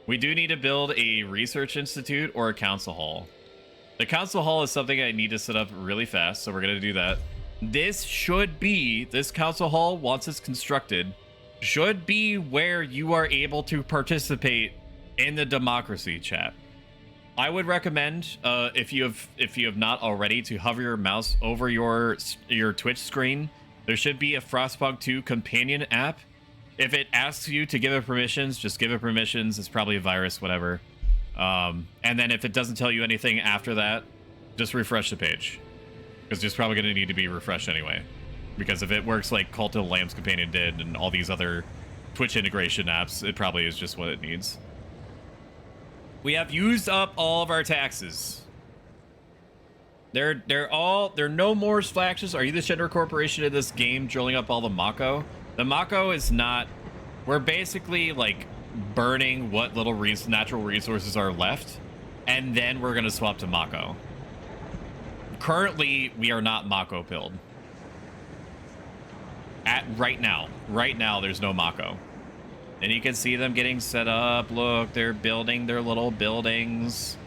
We do need to build a research institute or a council hall. The council hall is something I need to set up really fast, so we're going to do that. This council hall, once it's constructed, should be where you are able to participate in the democracy chat. I would recommend, if you have not already, to hover your mouse over your Twitch screen. There should be a Frostpunk 2 companion app. If it asks you to give it permissions, just give it permissions. It's probably a virus, whatever. And then if it doesn't tell you anything after that, just refresh the page. Because it's probably going to need to be refreshed anyway. Because if it works like Cult of the Lamb's Companion did and all these other Twitch integration apps, it probably is just what it needs. We have used up all of our taxes. They're no more splashes. Are you the Shinra Corporation in this game drilling up all the Mako? The Mako is not... We're basically like burning what little natural resources are left, and then we're going to swap to Mako. Currently, we are not Mako pilled. Right now, there's no Mako. And you can see them getting set up. Look, they're building their little buildings.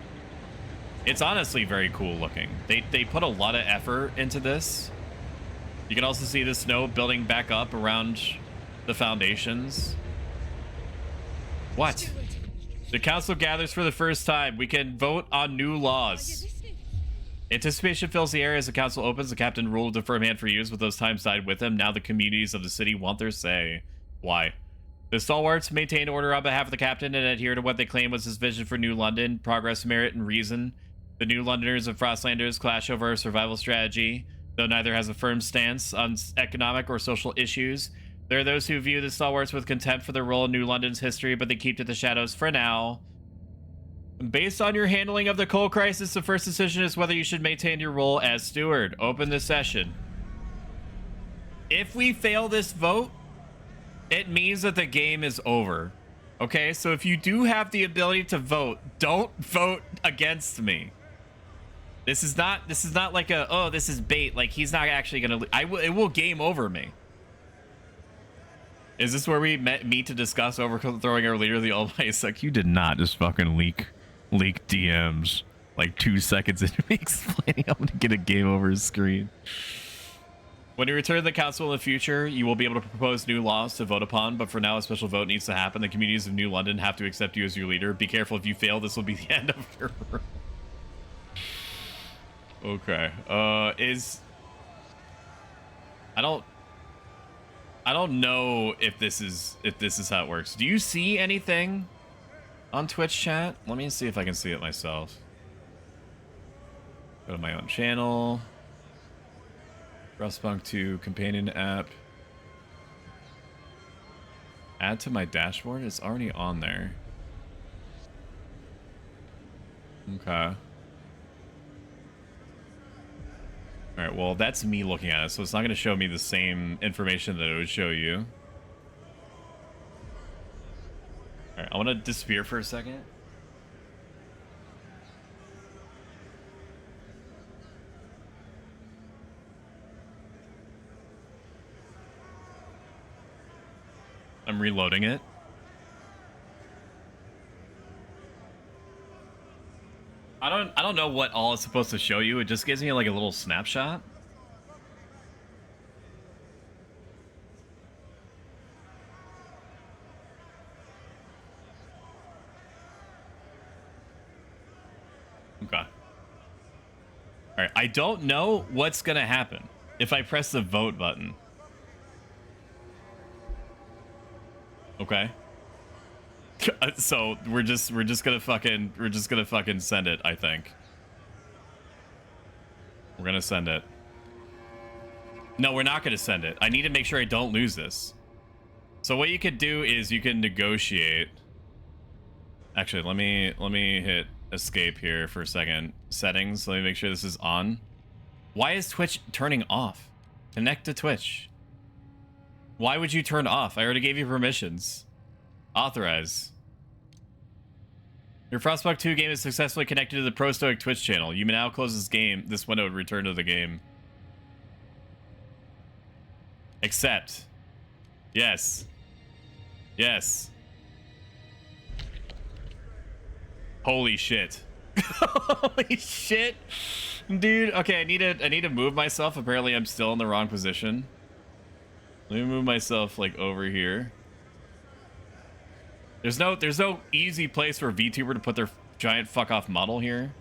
It's honestly very cool looking. They put a lot of effort into this. You can also see the snow building back up around the foundations. What? The council gathers for the first time. We can vote on new laws. Anticipation fills the air as the council opens. The captain ruled a firm hand for use, but those times died with him. Now the communities of the city want their say. Why? The stalwarts maintain order on behalf of the captain and adhere to what they claim was his vision for New London: progress, merit, and reason. The New Londoners and Frostlanders clash over a survival strategy. Though neither has a firm stance on economic or social issues, there are those who view the stalwarts with contempt for their role in New London's history, but they keep to the shadows for now. Based on your handling of the coal crisis, the first decision is whether you should maintain your role as steward. Open the session. If we fail this vote, it means that the game is over. Okay, so if you do have the ability to vote, don't vote against me. This is not like a, oh, this is bait. Like, he's not actually gonna, it will game over me. Is this where we meet to discuss overthrowing our leader, the Almighty? It's like, you did not just fucking leak DMs like 2 seconds into me explaining I'm gonna get a game over screen. When you return to the council in the future, you will be able to propose new laws to vote upon, but for now a special vote needs to happen. The communities of New London have to accept you as your leader. Be careful, if you fail, this will be the end of your rule. Okay. I don't know if this is how it works. Do you see anything on Twitch chat? Let me see if I can see it myself. Go to my own channel. Frostpunk 2 companion app. Add to my dashboard. It's already on there. Okay. All right, well, that's me looking at it, so it's not going to show me the same information that it would show you. All right, I want to disappear for a second. I'm reloading it. I don't know what all it's supposed to show you. It just gives me like a little snapshot. Okay. All right, I don't know what's going to happen if I press the vote button. Okay. So we're just gonna fucking send it, I think. We're gonna send it. No, we're not gonna send it. I need to make sure I don't lose this. So what you could do is you can negotiate. Actually, let me hit escape here for a second. Settings, let me make sure this is on. Why is Twitch turning off? Connect to Twitch. Why would you turn off? I already gave you permissions. Authorize. Your Frostpunk 2 game is successfully connected to the Pro Stoic Twitch channel. You may now close this window and return to the game. Accept. Yes. Yes. Holy shit. Holy shit. Dude, okay, I need to move myself. Apparently I'm still in the wrong position. Let me move myself like over here. There's no easy place for a VTuber to put their giant fuck off model here.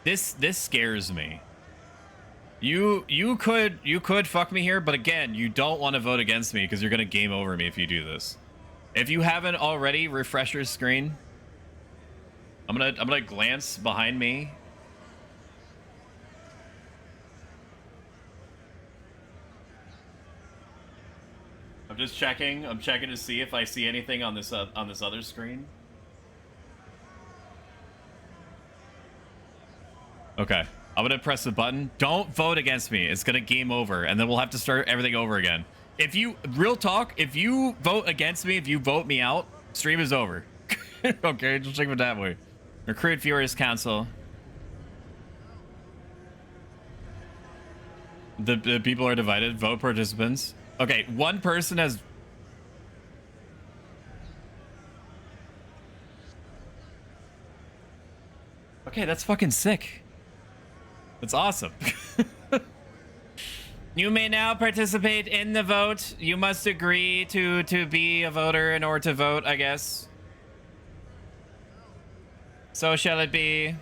This scares me. You could fuck me here, but again, you don't want to vote against me because you're gonna game over me if you do this. If you haven't already, refresh your screen. I'm gonna glance behind me. I'm just checking. I'm checking to see if I see anything on this other screen. Okay. I'm gonna press the button. Don't vote against me. It's gonna game over, and then we'll have to start everything over again. If you, real talk, if you vote against me, if you vote me out, stream is over. Okay, just think of it that way. Recruit Furious Council. The people are divided. Vote participants. Okay, one person has... Okay, that's fucking sick. That's awesome. You may now participate in the vote. You must agree to be a voter in order to vote, I guess. So shall it be.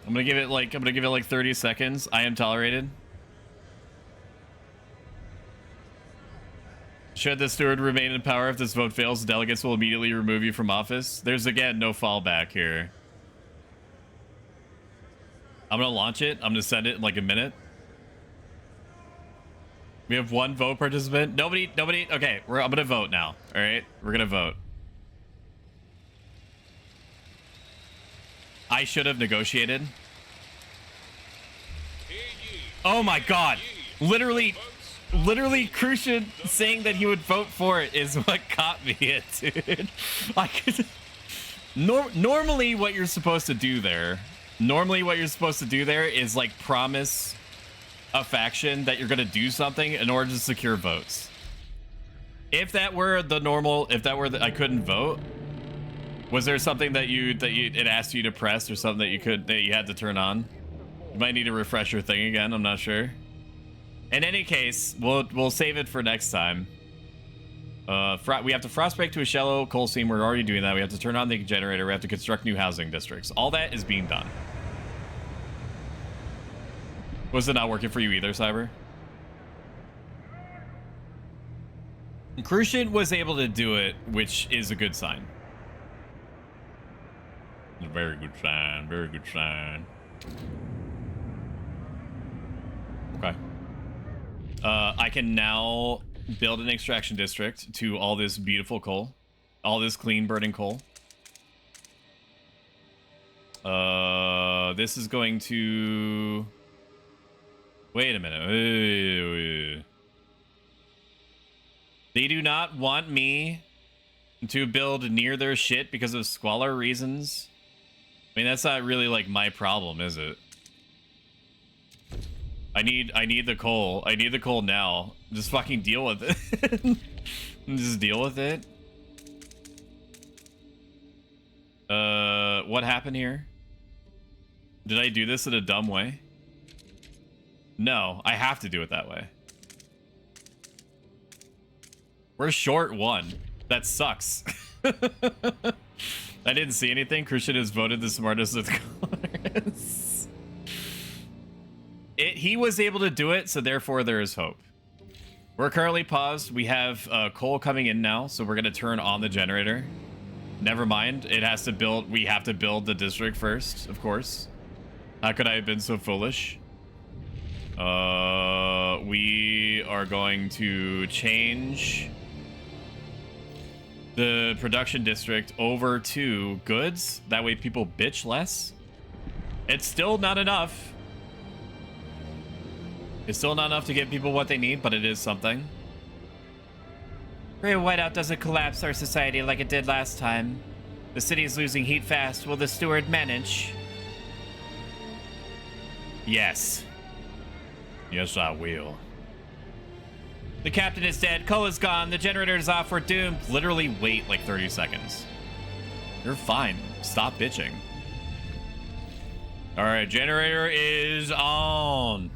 I'm gonna give it like 30 seconds. I am tolerated. Should the steward remain in power if this vote fails, the delegates will immediately remove you from office. There's again no fallback here. I'm gonna launch it. I'm gonna send it in like a minute. We have one vote participant. Nobody. Okay, I'm gonna vote now. All right, we're gonna vote. I should have negotiated. Oh my god. Literally, Crucian saying that he would vote for it is what caught me it, dude. I could... Normally what you're supposed to do there is like promise a faction that you're going to do something in order to secure votes. If that were the normal, I couldn't vote, was there something that it asked you to press or something that you had to turn on? You might need to refresh your thing again. I'm not sure. In any case, we'll save it for next time. We have to frostbreak to a shallow coal seam. We're already doing that. We have to turn on the generator. We have to construct new housing districts. All that is being done. Was it not working for you either, Cyber? Crucian was able to do it, which is a good sign. A very good sign. Very good sign. Okay. I can now build an extraction district to all this beautiful coal. All this clean burning coal. This is going to... Wait a minute. Wait. They do not want me to build near their shit because of squalor reasons. I mean, that's not really like my problem, is it? I need the coal. I need the coal now. Just fucking deal with it. Just deal with it. What happened here? Did I do this in a dumb way? No, I have to do it that way. We're short one. That sucks. I didn't see anything. Christian has voted the smartest of the colors. He was able to do it, so therefore there is hope. We're currently paused. We have coal coming in now, so we're going to turn on the generator. Never mind. It has to build. We have to build the district first, of course. How could I have been so foolish? We are going to change the production district over to goods. That way people bitch less. It's still not enough. It's still not enough to give people what they need, but it is something. Pray a whiteout doesn't collapse our society like it did last time. The city is losing heat fast. Will the steward manage? Yes. Yes, I will. The captain is dead. Coal is gone. The generator is off. We're doomed. Literally wait like 30 seconds. You're fine. Stop bitching. All right, generator is on.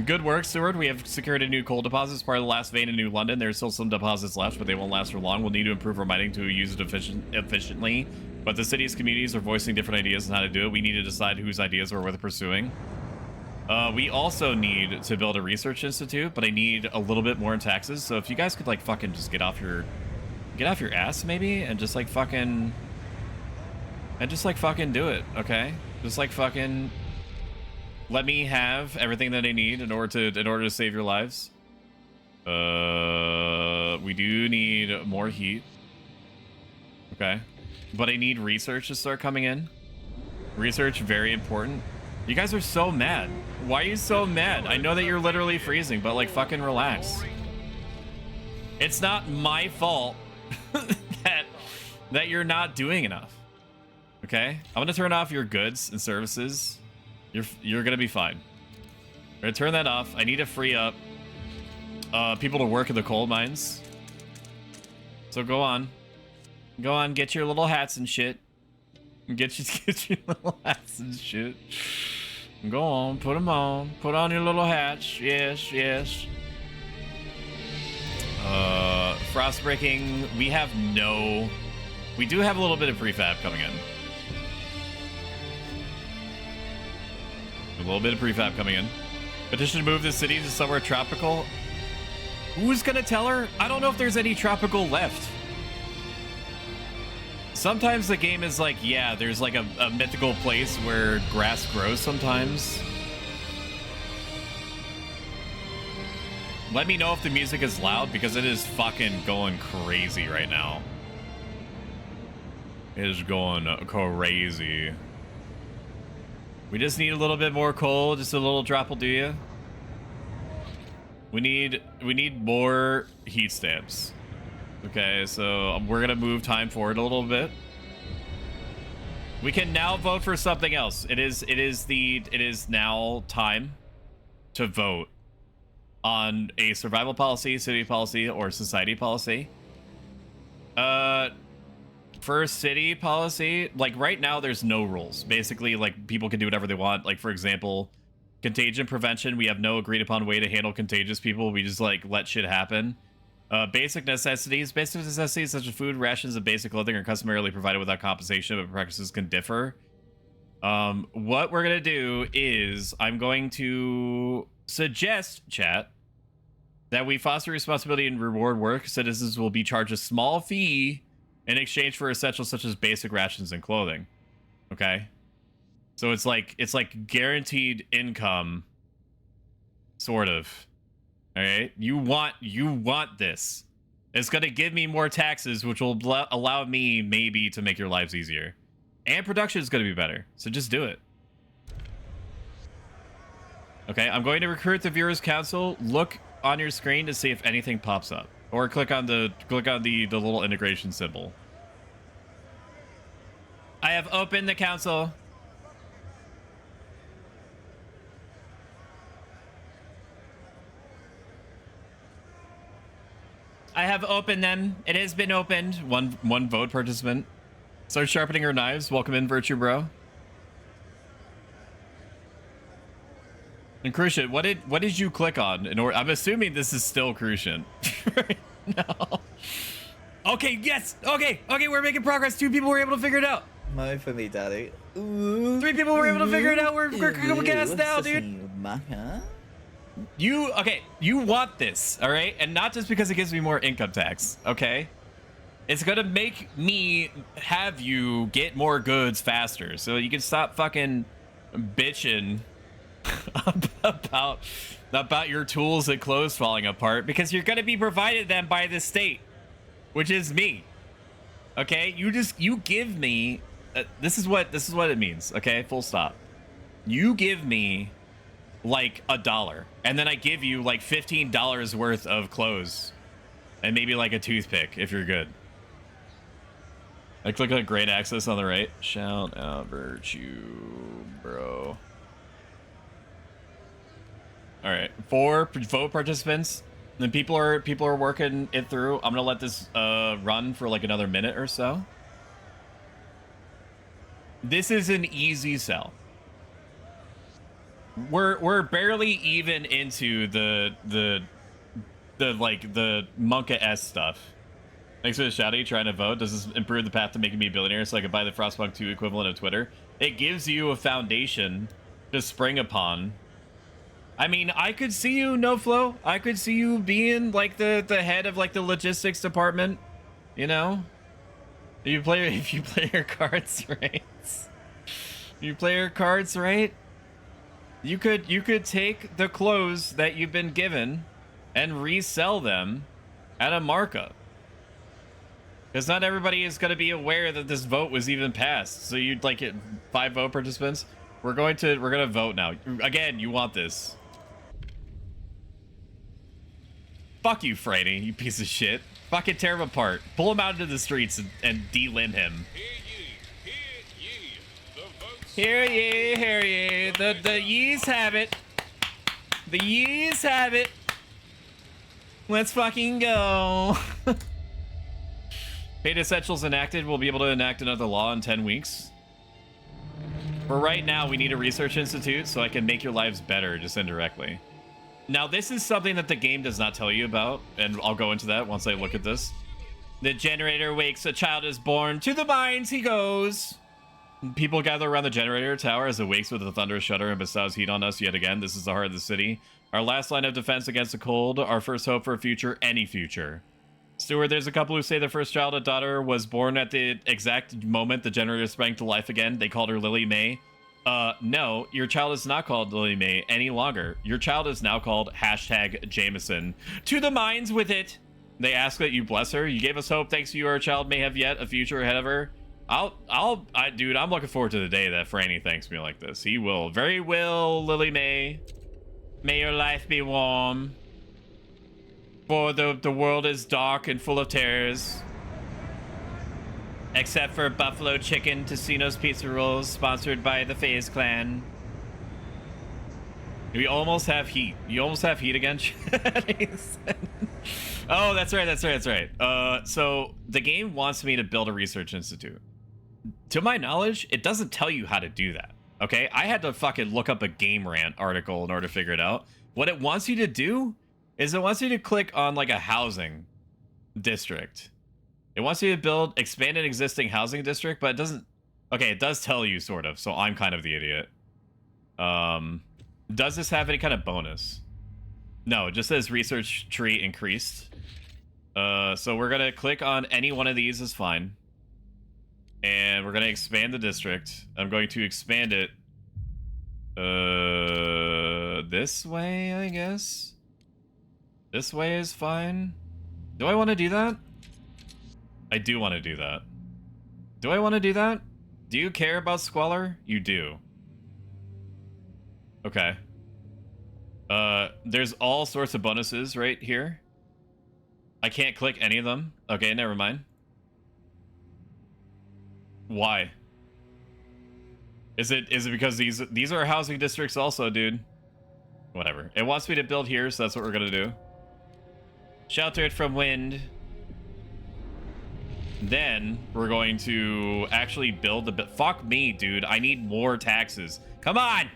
Good work, Steward. We have secured a new coal deposit as part of the last vein in New London. There's still some deposits left, but they won't last for long. We'll need to improve our mining to use it efficiently. But the city's communities are voicing different ideas on how to do it. We need to decide whose ideas are worth pursuing. We also need to build a research institute, but I need a little bit more in taxes. So if you guys could like fucking just get off your ass maybe and just like fucking do it, okay? Just like fucking let me have everything that I need in order to save your lives. We do need more heat. Okay. But I need research to start coming in. Research, very important. You guys are so mad. Why are you so mad? I know that you're literally freezing, but like fucking relax. It's not my fault that you're not doing enough. Okay? I'm gonna turn off your goods and services. You're gonna be fine. I'm gonna turn that off. I need to free up people to work in the coal mines. So go on. Go on, get your little hats and shit. Get your little hats and shit. Go on, put them on. Put on your little hats. Yes, yes. Frostbreaking. We have no... We do have a little bit of prefab coming in. A little bit of prefab coming in. Petition to move the city to somewhere tropical. Who's gonna tell her? I don't know if there's any tropical left. Sometimes the game is like, yeah, there's like a mythical place where grass grows sometimes. Let me know if the music is loud because it is fucking going crazy right now. It is going crazy. We just need a little bit more coal, just a little drop will do ya. We need more heat stamps. Okay, so we're gonna move time forward a little bit. We can now vote for something else. It is now time to vote on a survival policy, city policy, or society policy. For city policy, like right now there's no rules. Basically, like people can do whatever they want. Like for example, contagion prevention, we have no agreed upon way to handle contagious people. We just like let shit happen. Basic necessities such as food, rations, and basic clothing are customarily provided without compensation, but practices can differ. What we're gonna do is I'm going to suggest, chat, that we foster responsibility and reward work. Citizens will be charged a small fee in exchange for essentials such as basic rations and clothing. Okay, so it's like guaranteed income, sort of. All right, you want this. It's gonna give me more taxes, which will allow me maybe to make your lives easier, and production is gonna be better. So just do it. Okay, I'm going to recruit the viewers council. Look on your screen to see if anything pops up, or click on the little integration symbol. I have opened the council. I have opened them. It has been opened. One vote participant. Start sharpening her knives. Welcome in, Virtue Bro. And Crucian, what did you click on? In order, I'm assuming this is still Crucian. No. Okay, yes. Okay, we're making progress. 2 people were able to figure it out. Mo for me, daddy. 3 people were able to figure it out. We're gas now, dude. You want this, all right? And not just because it gives me more income tax, okay? It's gonna make me have you get more goods faster, so you can stop fucking bitching about your tools and clothes falling apart, because you're gonna be provided them by the state, which is me. Okay, you give me. This is what it means. Okay, full stop. You give me like $1, and then I give you like $15 worth of clothes and maybe like a toothpick if you're good. I click on great access on the right. Shout out Virtue Bro. All right, 4 vote participants. Then people are working it through. I'm gonna let this run for like another minute or so. This is an easy sell. We're barely even into the Monka S stuff. Thanks for the shouty. Trying to vote. Does this improve the path to making me a billionaire so I can buy the Frostpunk 2 equivalent of Twitter? It gives you a foundation to spring upon. I mean, I could see you, NoFlow. I could see you being like the head of like the logistics department. You know, if you play your cards right. You play your cards right. You could take the clothes that you've been given and resell them at a markup. Because not everybody is going to be aware that this vote was even passed. So you'd like it 5 vote participants. We're gonna vote now. Again, you want this. Fuck you, Friday, you piece of shit. Fucking tear him apart. Pull him out into the streets and delimb him. Hear ye. The yees have it. The yees have it. Let's fucking go. Paid essentials enacted. We'll be able to enact another law in 10 weeks. For right now, we need a research institute so I can make your lives better just indirectly. Now, this is something that the game does not tell you about, and I'll go into that once I look at this. The generator wakes, a child is born, to the mines he goes. People gather around the generator tower as it wakes with a thunderous shudder and bestows heat on us yet again. This is the heart of the city. Our last line of defense against the cold. Our first hope for a future, any future. Stuart, there's a couple who say their first child, a daughter, was born at the exact moment the generator sprang to life again. They called her Lily May. No, your child is not called Lily May any longer. Your child is now called #Jameson. To the mines with it. They ask that you bless her. You gave us hope. Thanks to you, our child may have yet a future ahead of her. Dude, I'm looking forward to the day that Franny thanks me like this. He will. Very will, Lily May. May your life be warm. For the world is dark and full of terrors. Except for Buffalo Chicken, Tocino's Pizza Rolls, sponsored by the FaZe Clan. We almost have heat. You almost have heat again? Oh, that's right. So the game wants me to build a research institute. To my knowledge, it doesn't tell you how to do that. Okay? I had to fucking look up a Game Rant article in order to figure it out. What it wants you to do is it wants you to click on like a housing district. It wants you to expand an existing housing district, but it doesn't. Okay, it does tell you sort of, so I'm kind of the idiot. Does this have any kind of bonus? No, it just says research tree increased. So we're gonna click on any one of these is fine. And we're gonna expand the district. I'm going to expand it this way, I guess. This way is fine. Do I want to do that? I do want to do that. Do I want to do that? Do you care about Squalor? You do. Okay. There's all sorts of bonuses right here. I can't click any of them. Okay, never mind. Why? Is it because these are housing districts also, dude? Whatever. It wants me to build here, so that's what we're gonna do. Sheltered from wind. Then we're going to actually build the bit. Fuck me, dude. I need more taxes. Come on!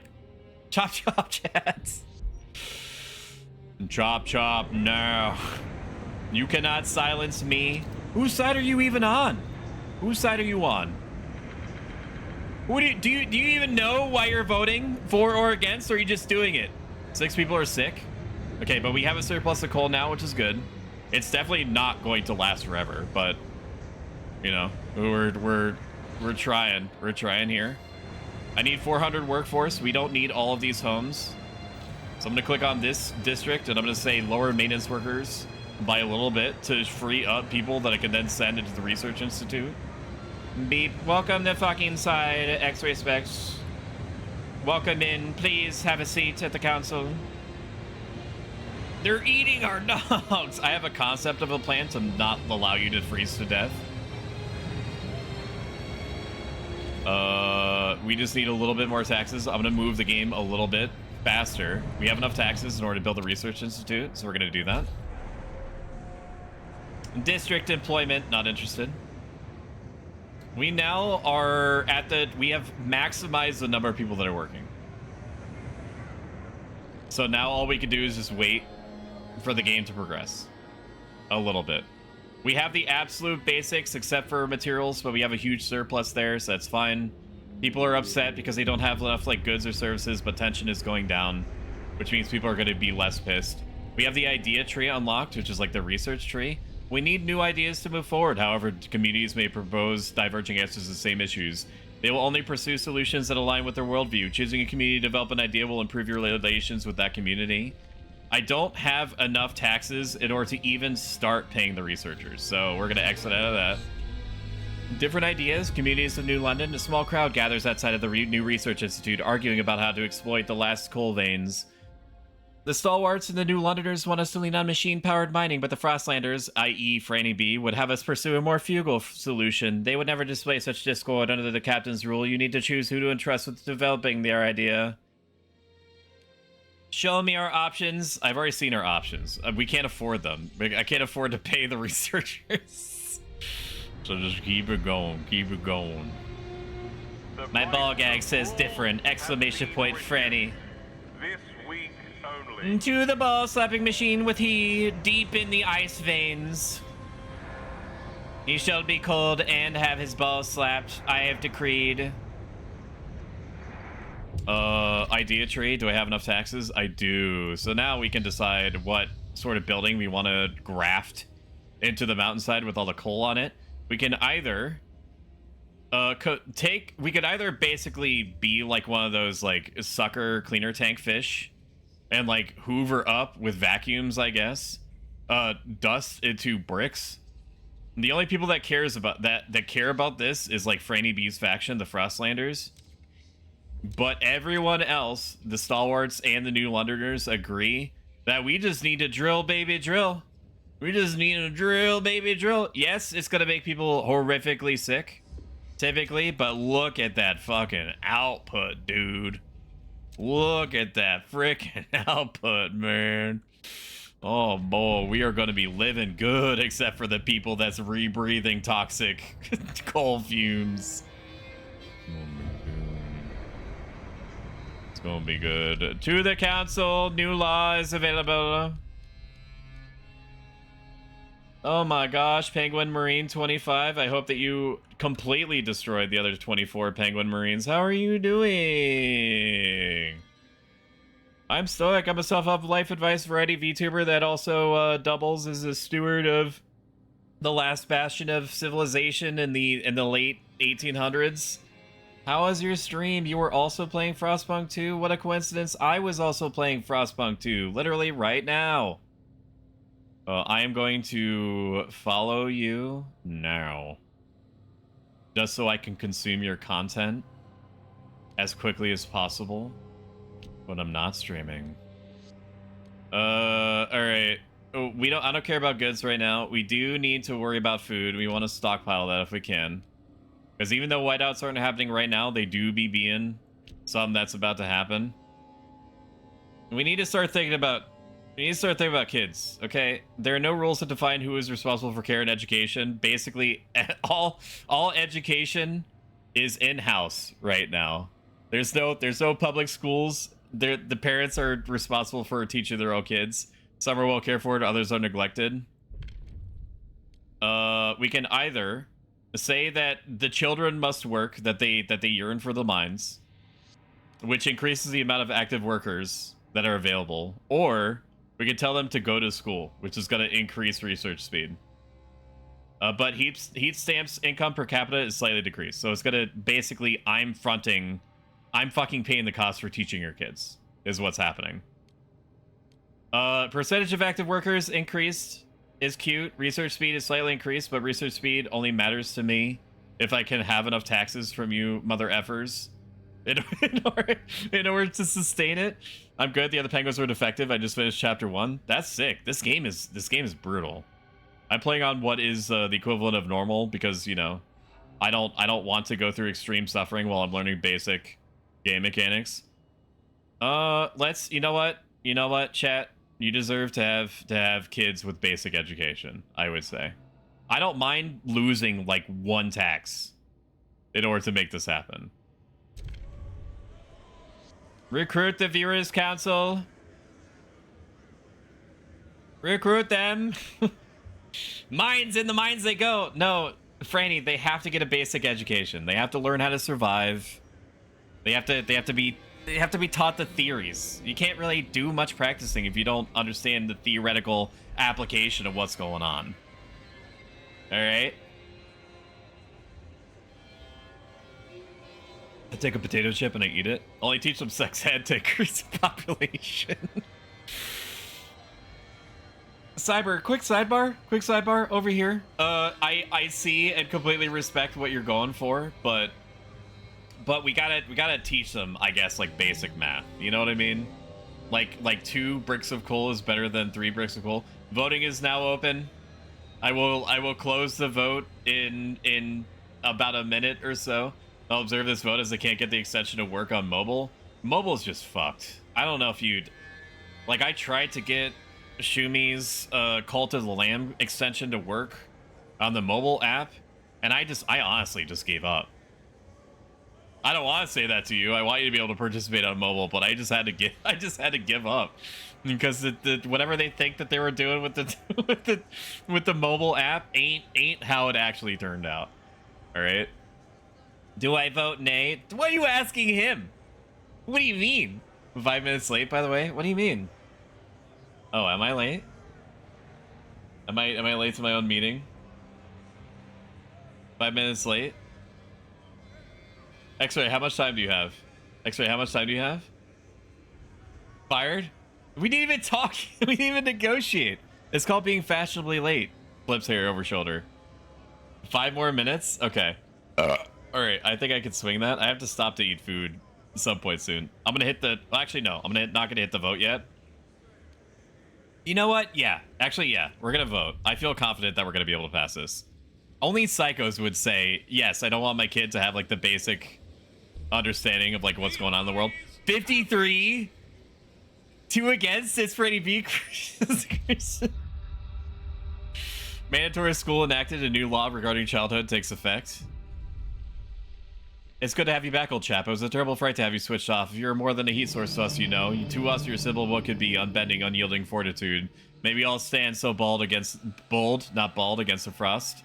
Chop chop, chats. Chop chop, no. You cannot silence me. Whose side are you even on? Whose side are you on? Do you even know why you're voting for or against, or are you just doing it? 6 people are sick. Okay, but we have a surplus of coal now, which is good. It's definitely not going to last forever, but you know, we're trying. We're trying here. I need 400 workforce. We don't need all of these homes. So I'm gonna click on this district and I'm gonna say lower maintenance workers by a little bit to free up people that I can then send into the research institute. Beep. Welcome to fucking side. X-ray specs. Welcome in. Please have a seat at the council. They're eating our dogs. I have a concept of a plan to not allow you to freeze to death. We just need a little bit more taxes. I'm gonna move the game a little bit faster. We have enough taxes in order to build a research institute, so we're gonna do that. District employment, not interested. We now are at we have maximized the number of people that are working. So now all we can do is just wait for the game to progress a little bit. We have the absolute basics except for materials, but we have a huge surplus there, so that's fine. People are upset because they don't have enough like goods or services, but tension is going down, which means people are going to be less pissed. We have the idea tree unlocked, which is like the research tree. We need new ideas to move forward. However, communities may propose diverging answers to the same issues. They will only pursue solutions that align with their worldview. Choosing a community to develop an idea will improve your relations with that community. I don't have enough taxes in order to even start paying the researchers, so we're going to exit out of that. Different ideas. Communities of New London. A small crowd gathers outside of the new research institute, arguing about how to exploit the last coal veins. The stalwarts and the New Londoners want us to lean on machine-powered mining, but the Frostlanders, i.e. Franny B, would have us pursue a more frugal solution. They would never display such discord under the captain's rule. You need to choose who to entrust with developing their idea. Show me our options. I've already seen our options. We can't afford them. I can't afford to pay the researchers. So just keep it going. Keep it going. My ball gag says different! Exclamation point, Franny. This week only. To the ball slapping machine with he deep in the ice veins. He shall be cold and have his balls slapped. I have decreed. Idea tree. Do I have enough taxes? I do. So now we can decide what sort of building we want to graft into the mountainside with all the coal on it. We can either we could either basically be like one of those like sucker cleaner tank fish and like hoover up with vacuums, I guess, dust into bricks. And the only people that care about this is like Franny B's faction, the Frostlanders. But everyone else, the Stalwarts and the New Londoners, agree that we just need to drill, baby, drill. We just need to drill, baby, drill. Yes, it's gonna make people horrifically sick, typically, but look at that fucking output, dude. Look at that freaking output, man. Oh boy, we are gonna be living good, except for the people that's rebreathing toxic coal fumes. It's gonna be good. To the council, new law is available. Oh my gosh, Penguin Marine 25. I hope that you completely destroyed the other 24 Penguin Marines. How are you doing? I'm Stoic. I'm a self-help life advice variety VTuber that also doubles as a steward of the last bastion of civilization in the late 1800s. How was your stream? You were also playing Frostpunk 2? What a coincidence. I was also playing Frostpunk 2, literally right now. I am going to follow you now, just so I can consume your content as quickly as possible when I'm not streaming. All right. I don't care about goods right now. We do need to worry about food. We want to stockpile that if we can, because even though whiteouts aren't happening right now, they do be being something that's about to happen. We need to start thinking about. We need to start thinking about kids, okay? There are no rules to define who is responsible for care and education. Basically, all education is in-house right now. There's no public schools. The parents are responsible for teaching their own kids. Some are well cared for, others are neglected. We can either say that the children must work, that they yearn for the mines, which increases the amount of active workers that are available, or we can tell them to go to school, which is going to increase research speed. But heat stamps income per capita is slightly decreased. So it's going to basically, I'm fucking paying the cost for teaching your kids, is what's happening. Percentage of active workers increased is cute. Research speed is slightly increased, but research speed only matters to me if I can have enough taxes from you mother effers in order to sustain it. I'm good. The other penguins were defective. I just finished chapter 1. That's sick. This game is brutal. I'm playing on what is the equivalent of normal because, you know, I don't want to go through extreme suffering while I'm learning basic game mechanics. You know what, chat? You deserve to have kids with basic education, I would say. I don't mind losing like 1 tax in order to make this happen. Recruit the Viewers Council. Recruit them. Mines, in the mines they go. No, Franny, they have to get a basic education. They have to learn how to survive. They have to be taught the theories. You can't really do much practicing if you don't understand the theoretical application of what's going on. All right. I take a potato chip and I eat it. Only teach them sex ed to increase the population. Quick sidebar over here. I see and completely respect what you're going for, but we gotta teach them, I guess, like basic math. You know what I mean? Like 2 bricks of coal is better than 3 bricks of coal. Voting is now open. I will close the vote in about a minute or so. I'll observe this vote as I can't get the extension to work on mobile. Mobile's just fucked. I don't know if you'd... Like, I tried to get Shumi's Cult of the Lamb extension to work on the mobile app, and I honestly just gave up. I don't want to say that to you. I want you to be able to participate on mobile, but I just had to give up because whatever they think that they were doing with the mobile app ain't how it actually turned out. All right. Do I vote nay? What are you asking him? What do you mean? 5 minutes late, by the way? What do you mean? Oh, am I late? Am I late to my own meeting? 5 minutes late? X-Ray, how much time do you have? X-Ray, how much time do you have? Fired? We didn't even talk. We didn't even negotiate. It's called being fashionably late. Flips hair over shoulder. 5 more minutes? Okay. Alright, I think I can swing that. I have to stop to eat food at some point soon. I'm gonna hit the... Well, actually, no. Not gonna hit the vote yet. You know what? Yeah. Actually, yeah. We're gonna vote. I feel confident that we're gonna be able to pass this. Only psychos would say, yes, I don't want my kid to have, like, the basic understanding of, like, what's going on in the world. 53? 2 against? It's pretty B. Mandatory school enacted. A new law regarding childhood takes effect. It's good to have you back, old chap. It was a terrible fright to have you switched off. If you're more than a heat source to us, you know. To us, your symbol of what could be unbending, unyielding fortitude. Maybe I'll stand so bold, not bald, against the frost.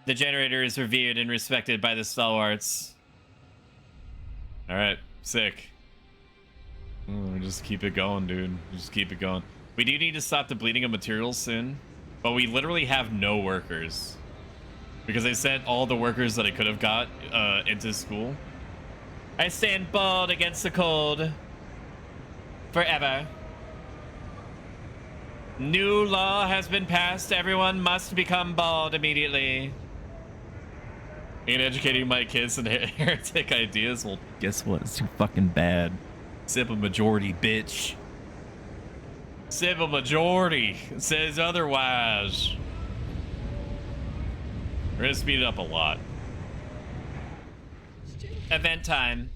The generator is revered and respected by the stalwarts. Alright, sick. Just keep it going, dude. Just keep it going. We do need to stop the bleeding of materials soon, but we literally have no workers. Because I sent all the workers that I could have got into school. I stand bald against the cold. Forever. New law has been passed. Everyone must become bald immediately. Ain't educating my kids in heretic ideas. Well, guess what? It's too fucking bad. Simple majority, bitch. Simple majority says otherwise. We're gonna speed it up a lot. Event time.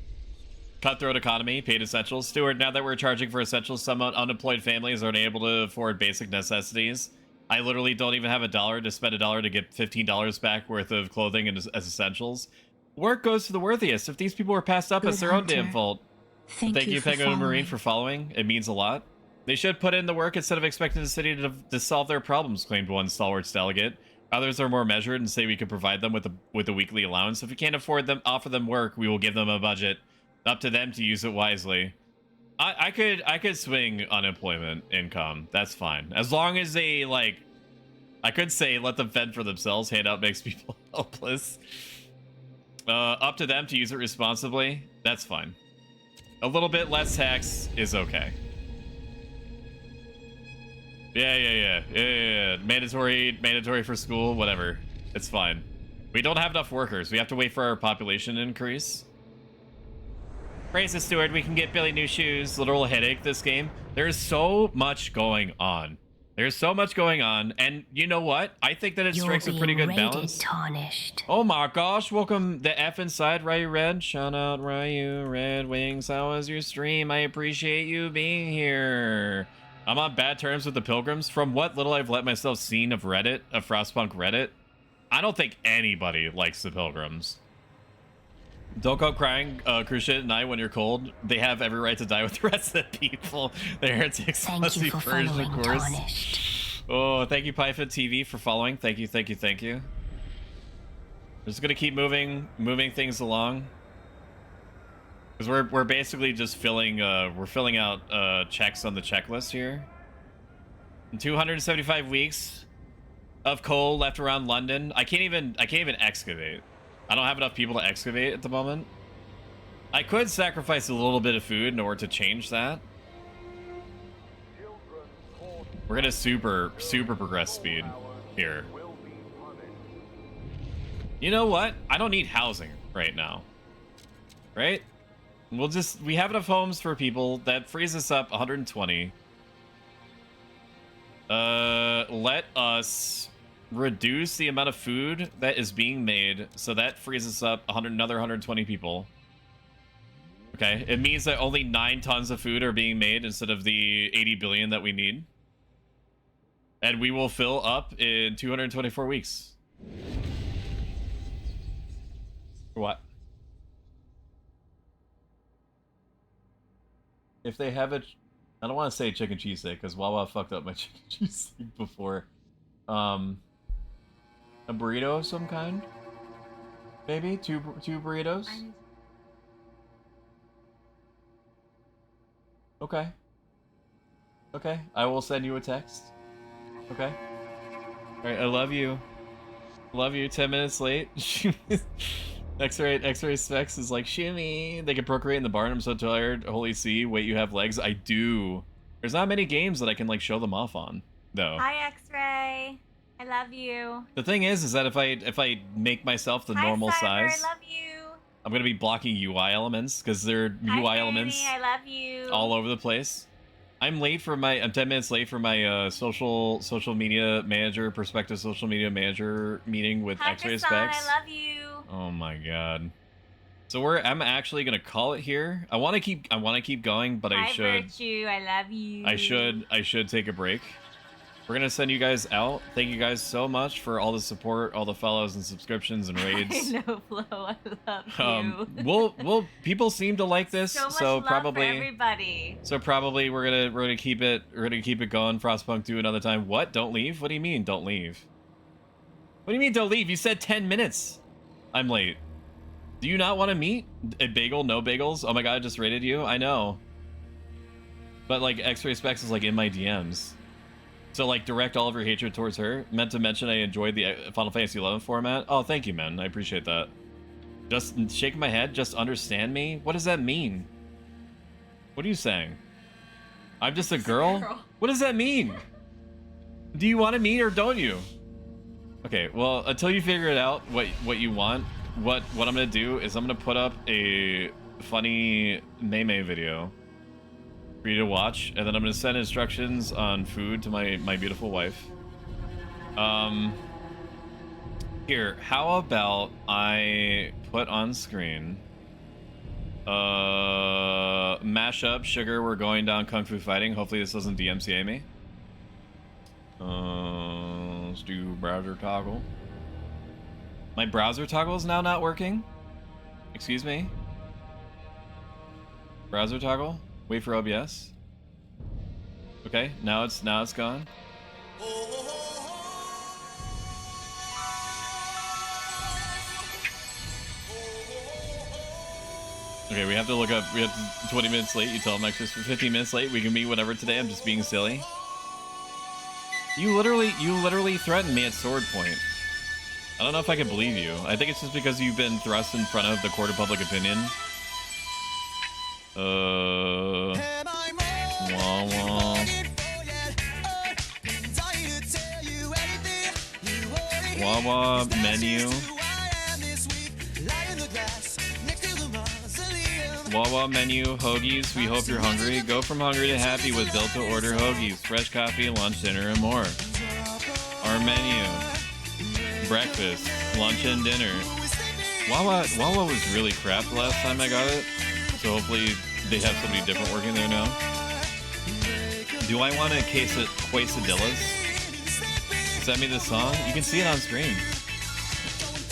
Cutthroat economy, paid essentials. Stewart, now that we're charging for essentials, some unemployed families aren't able to afford basic necessities. I literally don't even have $1 to spend $1 to get $15 back worth of clothing and as essentials. Work goes to the worthiest. If these people were passed up, it's their own damn fault. Thank you, Penguin Marine, for following. It means a lot. They should put in the work instead of expecting the city to solve their problems, claimed one stalwarts delegate. Others are more measured and say we could provide them with a weekly allowance. If we can't afford them, offer them work, we will give them a budget. Up to them to use it wisely. I could swing unemployment income. That's fine. As long as they, like, I could say let them fend for themselves. Handout makes people helpless. Up to them to use it responsibly. That's fine. A little bit less tax is okay. Yeah. Mandatory for school, whatever. It's fine. We don't have enough workers. We have to wait for our population to increase. Praise the steward, we can get Billy new shoes. Literal headache this game. There's so much going on. There's so much going on, and you know what? I think that it strikes a pretty good balance. Tarnished. Oh my gosh, welcome the F inside, Ryu Red. Shout out Ryu Red Wings. How was your stream? I appreciate you being here. I'm on bad terms with the Pilgrims. From what little I've let myself seen of Reddit, of Frostpunk Reddit, I don't think anybody likes the Pilgrims. Don't go crying, cruise ship at night when you're cold. They have every right to die with the rest of the people. They're heretics. Thank you for following, Tarnished. Oh, thank you, Pyfit TV, for following. Thank you. We're just gonna keep moving things along. Because we're basically just filling out checks on the checklist here. And 275 weeks of coal left around London. I can't even excavate. I don't have enough people to excavate at the moment. I could sacrifice a little bit of food in order to change that. We're gonna super progress speed here. You know what? I don't need housing right now. Right? We have enough homes for people. That frees us up 120. Let us reduce the amount of food that is being made, so that frees us up another 120 people. Okay, it means that only 9 tons of food are being made instead of the 80 billion that we need. And we will fill up in 224 weeks. What? If they have it, I don't want to say chicken cheesesteak because Wawa fucked up my chicken cheesesteak before. A burrito of some kind? Maybe? Two burritos? Okay. Okay, I will send you a text. Okay. Alright, I love you. Love you. 10 minutes late. X-ray specs is like, shimmy. They can procreate in the barn. I'm so tired. Holy C. Wait, you have legs? I do. There's not many games that I can like show them off on, though. Hi, X-ray. I love you. The thing is that if I make myself the Hi, normal Cyber, size, I love you. I'm gonna be blocking UI elements because they're Hi, UI Fanny, elements I love you. all over the place. I'm 10 minutes late for my social media manager, prospective social media manager meeting with Hi, X-ray Hassan, specs. I love you. Oh my god. So I'm actually gonna call it here. I want to keep going, but Hi, Virtue, I love you. I should take a break. We're gonna send you guys out. Thank you guys so much for all the support, all the follows and subscriptions and raids. I know, Flo, I love you. We'll people seem to like this, so much so love probably for everybody. So probably we're gonna keep it going. Frostpunk do another time. What? Don't leave? What do you mean don't leave? What do you mean don't leave? You said 10 minutes. I'm late. Do you not want to meet? A bagel? No bagels? Oh my god, I just rated you? I know. But like X-Ray Specs is like in my DMs. So like direct all of your hatred towards her. Meant to mention I enjoyed the Final Fantasy XI format. Oh, thank you, man. I appreciate that. Just shaking my head. Just understand me. What does that mean? What are you saying? I'm just a girl? What does that mean? Do you want to meet or don't you? Okay, well, until you figure it out, what you want, what I'm gonna do is I'm gonna put up a funny Meme video for you to watch, and then I'm gonna send instructions on food to my beautiful wife. Here, how about I put on screen mashup sugar, we're going down kung fu fighting. Hopefully this doesn't DMCA me. Let's do browser toggle. My browser toggle is now not working. Excuse me. Browser toggle. Wait for OBS. Okay, now it's gone. Okay, we have to look up. We have to, 20 minutes late. You tell them extras for 15 minutes late. We can meet whatever today. I'm just being silly. You literally threatened me at sword point. I don't know if I can believe you. I think it's just because you've been thrust in front of the court of public opinion. Wah wah. Wawa menu. Wawa menu, hoagies, we hope you're hungry. Go from hungry to happy with Delta order hoagies. Fresh coffee, lunch, dinner, and more. Our menu. Breakfast, lunch, and dinner. Wawa was really crap the last time I got it. So hopefully they have somebody different working there now. Do I want a case of quesadillas? Send me the song? You can see it on screen.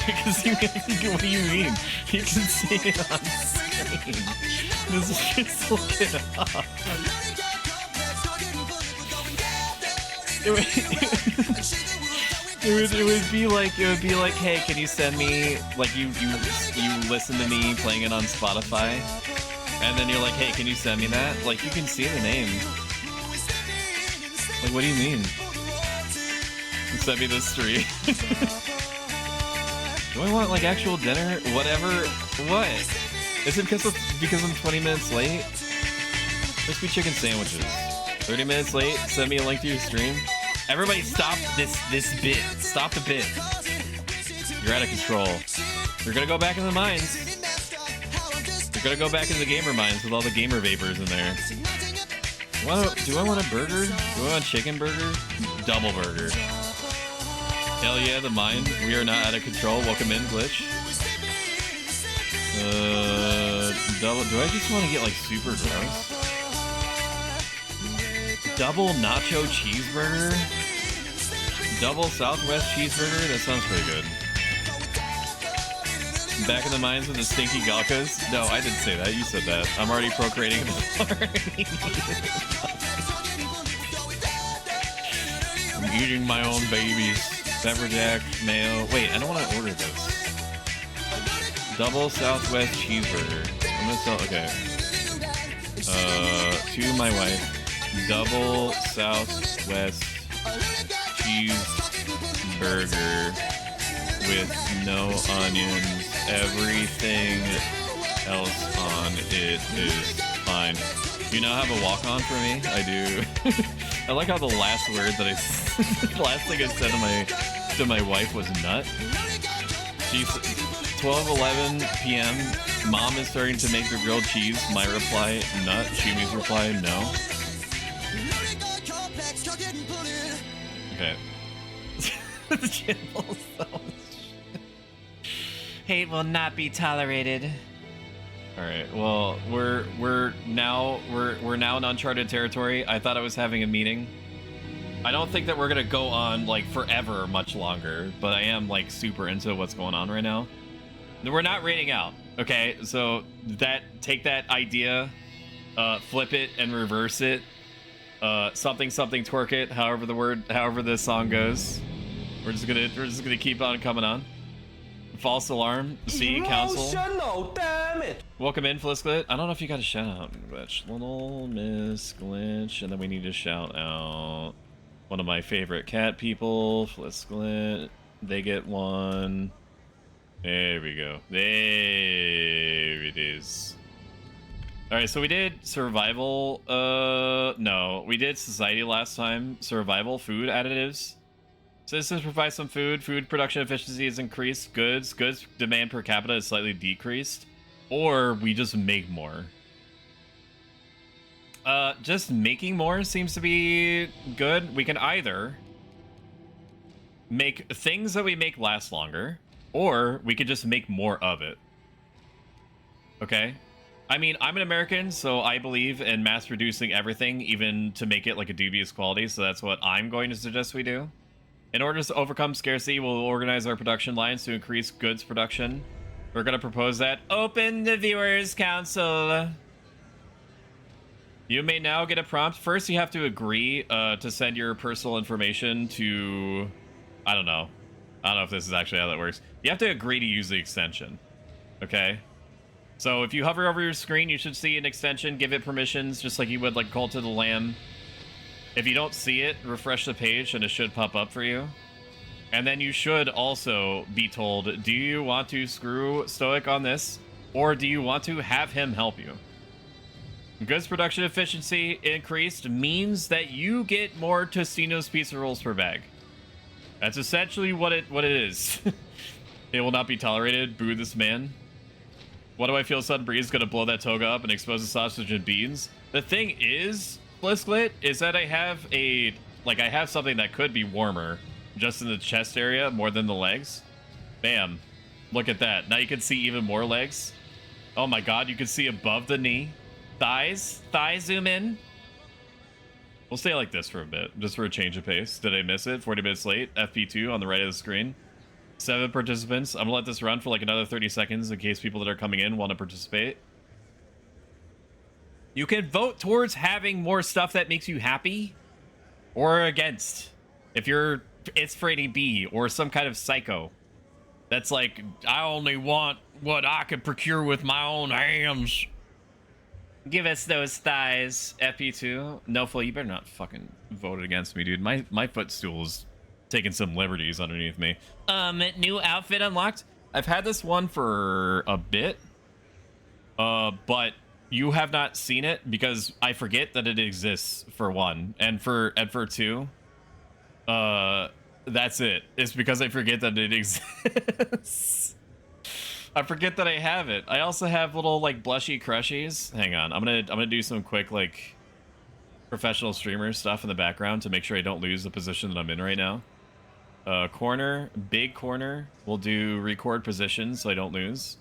You can see it. What do you mean? You can see it on screen. Just look it up. It would be like, hey, can you send me, like, you listen to me playing it on Spotify, and then you're like, hey, can you send me that? Like, you can see the name. Like, what do you mean? Send me this stream. Do I want like actual dinner? Whatever. What? Is it because I'm 20 minutes late? Crispy chicken sandwiches. 30 minutes late. Send me a link to your stream. Everybody, stop this bit. Stop the bit. You're out of control. You're gonna go back in the mines. You're gonna go back into the gamer mines with all the gamer vapors in there. Do I want a burger? Do I want a chicken burger? Double burger. Hell yeah, the mind. We are not out of control. Welcome in, Glitch. Double. Do I just want to get like super gross? Double nacho cheeseburger? Double Southwest cheeseburger? That sounds pretty good. Back in the mines with the stinky galkas? No, I didn't say that. You said that. I'm already procreating in the party. I'm eating my own babies. Pepperjack, mayo. Wait, I don't want to order this. Double Southwest cheeseburger. I'm gonna sell. Okay. To my wife. Double Southwest burger with no onions. Everything else on it is fine. Do you now have a walk-on for me? I do. I like how the last word that the last thing I said to my wife was nut. She's 12:11 p.m. Mom is starting to make the grilled cheese. My reply, nut. Shumi's reply, no. Okay. The channel hate will not be tolerated. All right. Well, we're now in uncharted territory. I thought I was having a meeting. I don't think that we're gonna go on like forever, much longer. But I am like super into what's going on right now. We're not raiding out. Okay. So take that idea, flip it and reverse it. Something twerk it. However the song goes. We're just gonna keep on coming on. False alarm. See council. Damn it. Welcome in, Flisklet. I don't know if you got a shout out, Glitch. Little Miss Glitch, and then we need to shout out one of my favorite cat people, Flisklet. They get one. There we go. There it is. All right, so we did survival. No, we did society last time. Survival food additives. Citizens provide some food. Food production efficiency is increased. Goods demand per capita is slightly decreased. Or we just make more. Just making more seems to be good. We can either make things that we make last longer, or we could just make more of it. Okay? I mean, I'm an American, so I believe in mass producing everything, even to make it like a dubious quality, so that's what I'm going to suggest we do. In order to overcome scarcity, we'll organize our production lines to increase goods production. We're going to propose that. Open the Viewers Council. You may now get a prompt. First, you have to agree to send your personal information to... I don't know if this is actually how that works. You have to agree to use the extension. Okay? So if you hover over your screen, you should see an extension. Give it permissions, just like you would like Cult of the Lamb. If you don't see it, refresh the page and it should pop up for you. And then you should also be told, do you want to screw Stoic on this? Or do you want to have him help you? Goods production efficiency increased means that you get more Tostino's pizza rolls per bag. That's essentially what it is. It will not be tolerated. Boo this man. What do I feel Sudden Breeze is going to blow that toga up and expose the sausage and beans? The thing is... Blisklet, is that I have something that could be warmer just in the chest area more than the legs. Bam. Look at that. Now you can see even more legs. Oh my god, you can see above the knee. Thighs zoom in. We'll stay like this for a bit, just for a change of pace. Did I miss it? 40 minutes late. FP2 on the right of the screen. 7 participants. I'm gonna let this run for like another 30 seconds in case people that are coming in want to participate. You can vote towards having more stuff that makes you happy, or against. If you're It's Freddy B or some kind of psycho that's like, I only want what I can procure with my own hands. Give us those thighs, FP2. No, Phil, you better not fucking vote against me, dude. My footstool's taking some liberties underneath me. New outfit unlocked. I've had this one for a bit, but you have not seen it because I forget that it exists, for one, and for two, that's it. It's because I forget that it exists. I forget that I have it. I also have little like blushy crushies. Hang on, I'm gonna do some quick like professional streamer stuff in the background to make sure I don't lose the position that I'm in right now. Corner, big corner. We'll do record position so I don't lose.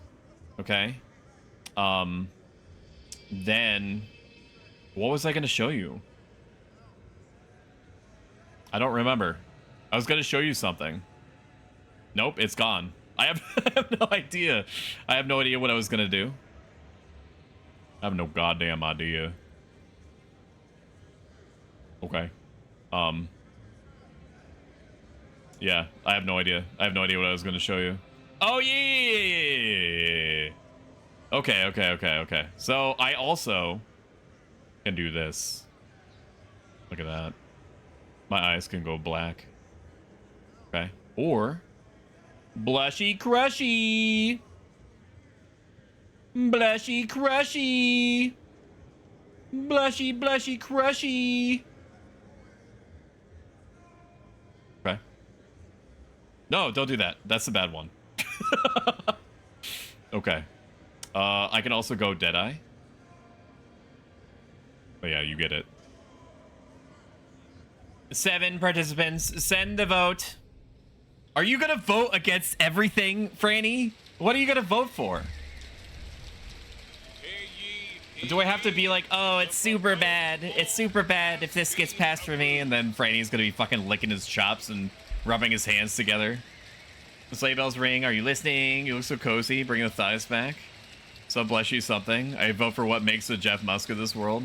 Okay. Then, what was I going to show you? I don't remember. I was going to show you something. Nope, it's gone. I have no idea. I have no idea what I was going to do. I have no goddamn idea. Okay. Yeah, I have no idea. I have no idea what I was going to show you. Oh, yeah. Okay. So I also can do this. Look at that. My eyes can go black. Okay. Or blushy crushy. Blushy crushy. Blushy, blushy crushy. Okay. No, don't do that. That's the bad one. Okay. I can also go Deadeye. Oh yeah, you get it. 7 participants. Send the vote. Are you gonna vote against everything, Franny? What are you gonna vote for? Do I have to be like, oh, it's super bad. It's super bad if this gets passed for me, and then Franny's gonna be fucking licking his chops and rubbing his hands together. The sleigh bells ring. Are you listening? You look so cozy. Bring the thighs back. So bless you something. I vote for what makes the Jeff Musk of this world.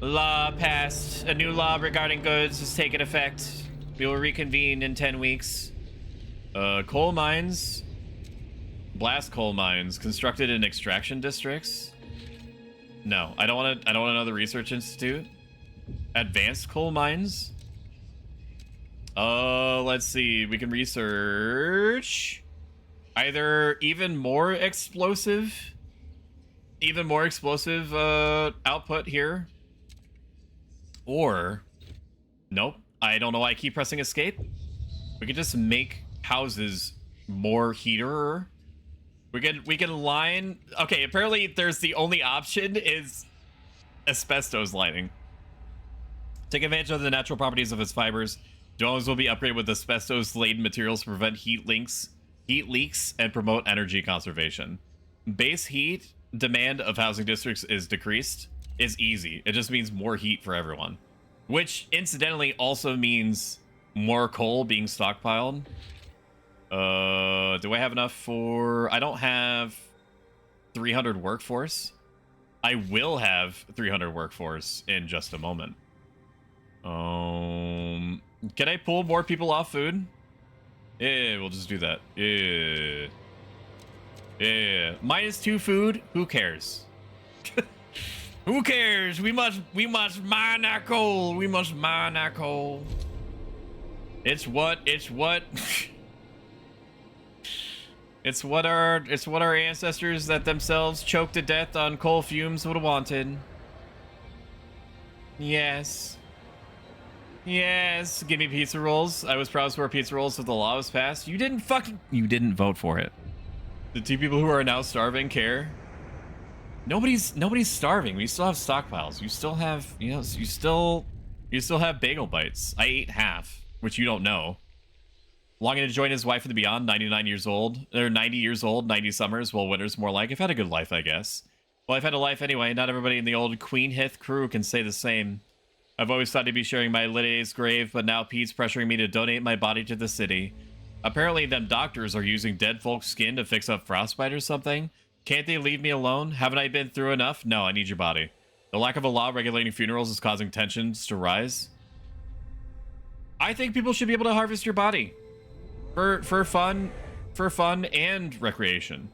Law passed. A new law regarding goods has taken effect. We will reconvene in 10 weeks. Coal mines. Blast coal mines constructed in extraction districts. No, I don't want to know the research institute. Advanced coal mines. Let's see. We can research either even more explosive output here, or nope. I don't know why I keep pressing escape. We could just make houses more heater. We can line. Okay, apparently there's the only option is asbestos lining. Take advantage of the natural properties of its fibers. Domes will be upgraded with asbestos-laden materials to prevent heat leaks, and promote energy conservation. Base heat demand of housing districts is decreased. Is easy. It just means more heat for everyone. Which, incidentally, also means more coal being stockpiled. Do I have enough for... I don't have 300 workforce. I will have 300 workforce in just a moment. Can I pull more people off food? Yeah, we'll just do that. Yeah. Yeah. -2 food? Who cares? Who cares? We must mine our coal. We must mine our coal. It's what it's what our ancestors that themselves choked to death on coal fumes would have wanted. Yes. Yes, give me pizza rolls. I was proud to wear pizza rolls if the law was passed. You didn't vote for it. The 2 people who are now starving care. Nobody's starving. We still have stockpiles. You still have, you still have bagel bites. I ate half, which you don't know. Longing to join his wife in the beyond, 99 years old. Or 90 years old, 90 summers. Well, winter's more like. I've had a good life, I guess. Well, I've had a life anyway. Not everybody in the old Queen Hith crew can say the same. I've always thought I'd be sharing my Lydia's grave, but now Pete's pressuring me to donate my body to the city. Apparently, them doctors are using dead folks' skin to fix up frostbite or something. Can't they leave me alone? Haven't I been through enough? No, I need your body. The lack of a law regulating funerals is causing tensions to rise. I think people should be able to harvest your body. For fun and recreation.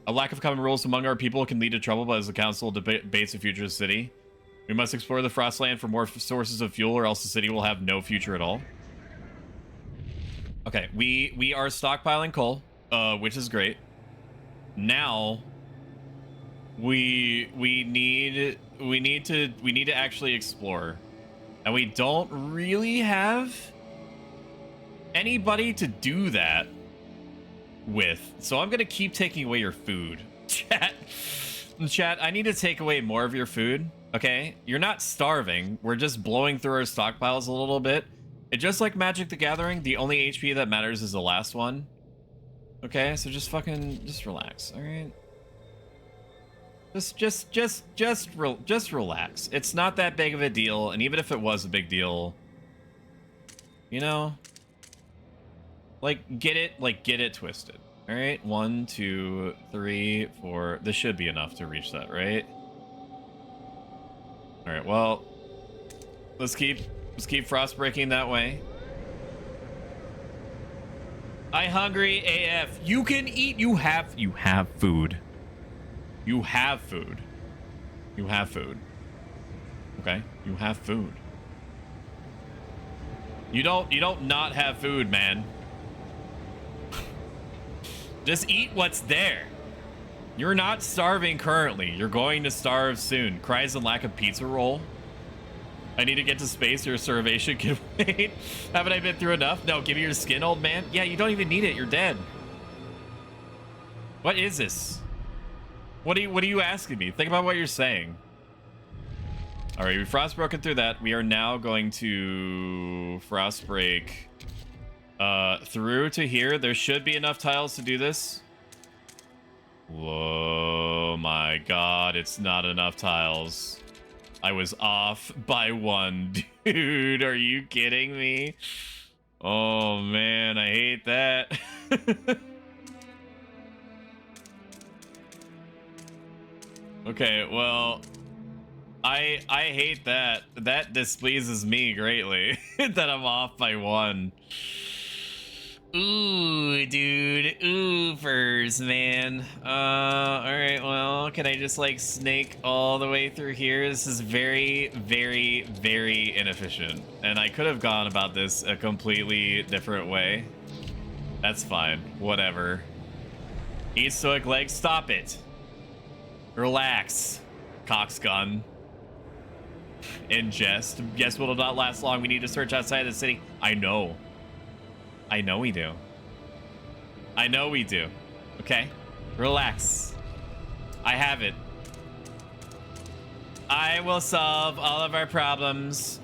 A lack of common rules among our people can lead to trouble, but as the council debates the future of the city, we must explore the Frostland for more sources of fuel, or else the city will have no future at all. Okay, we are stockpiling coal, which is great. Now we need to actually explore, and we don't really have anybody to do that with. So I'm gonna keep taking away your food. Chat, I need to take away more of your food. Okay, you're not starving. We're just blowing through our stockpiles a little bit. It's just like Magic the Gathering. The only HP that matters is the last one. Okay, so just relax. All right. Just relax. It's not that big of a deal, and even if it was a big deal, you know, get it twisted. All right, 1, 2, 3, 4. This should be enough to reach that, right? All right. Well, let's keep frost breaking that way. I hungry AF. You can eat. You have food. You have food. You have food. Okay, you have food. You don't not have food, man. Just eat what's there. You're not starving currently. You're going to starve soon. Cries and lack of pizza roll. I need to get to space. Your starvation can wait. Haven't I been through enough? No, give me your skin, old man. Yeah, you don't even need it. You're dead. What is this? What are you asking me? Think about what you're saying. All right, we frost broken through that. We are now going to frost break through to here. There should be enough tiles to do this. Whoa, my God, it's not enough tiles. I was off by 1. Dude, are you kidding me? Oh, man, I hate that. Okay, well, I hate that. That displeases me greatly that I'm off by 1. Ooh, dude. Oofers, man. Alright, well, can I just, like, snake all the way through here? This is very, very, very inefficient. And I could have gone about this a completely different way. That's fine. Whatever. Eat stoic leg. Stop it. Relax. Coxgun. Ingest. Yes, will not last long. We need to search outside the city. I know. I know we do. I know we do. Okay? Relax. I have it. I will solve all of our problems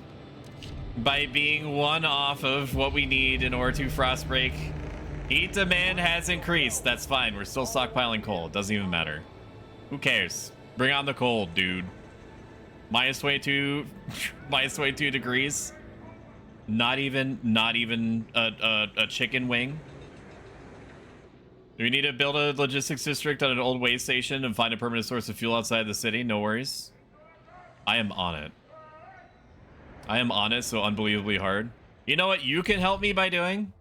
by being 1 off of what we need in order to frost break. Heat demand has increased. That's fine. We're still stockpiling coal. It doesn't even matter. Who cares? Bring on the cold, dude. Minus 22 degrees. Not even a chicken wing. Do we need to build a logistics district on an old way station and find a permanent source of fuel outside the city? No worries. I am on it. I am on it so unbelievably hard. You know what you can help me by doing?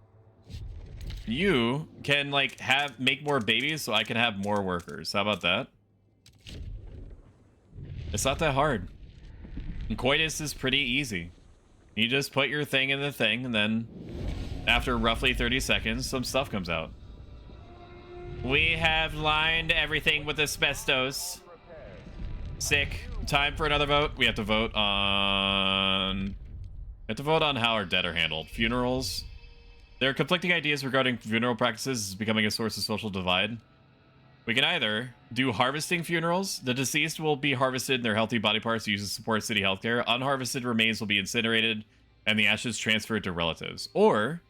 You can like make more babies so I can have more workers. How about that? It's not that hard. And coitus is pretty easy. You just put your thing in the thing, and then after roughly 30 seconds, some stuff comes out. We have lined everything with asbestos. Sick. Time for another vote. We have to vote on... how our dead are handled. Funerals. There are conflicting ideas regarding funeral practices becoming a source of social divide. We can either do harvesting funerals. The deceased will be harvested and their healthy body parts used to support city healthcare. Unharvested remains will be incinerated and the ashes transferred to relatives. Or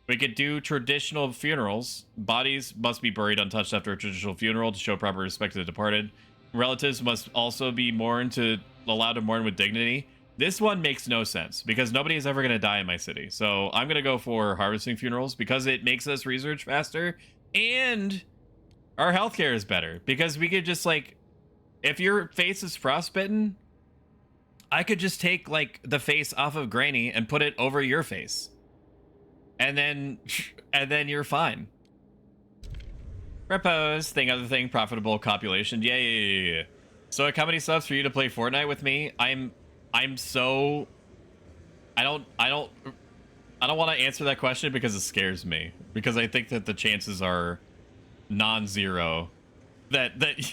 we could do traditional funerals. Bodies must be buried untouched after a traditional funeral to show proper respect to the departed. Relatives must also be allowed to mourn with dignity. This one makes no sense because nobody is ever going to die in my city. So I'm going to go for harvesting funerals because it makes us research faster and our healthcare is better because we could just like, if your face is frostbitten, I could just take like the face off of Granny and put it over your face. And then you're fine. Propose, other thing, profitable copulation. Yeah. So like, how many subs for you to play Fortnite with me? I'm so, I don't want to answer that question because it scares me. Because I think that the chances are non-zero that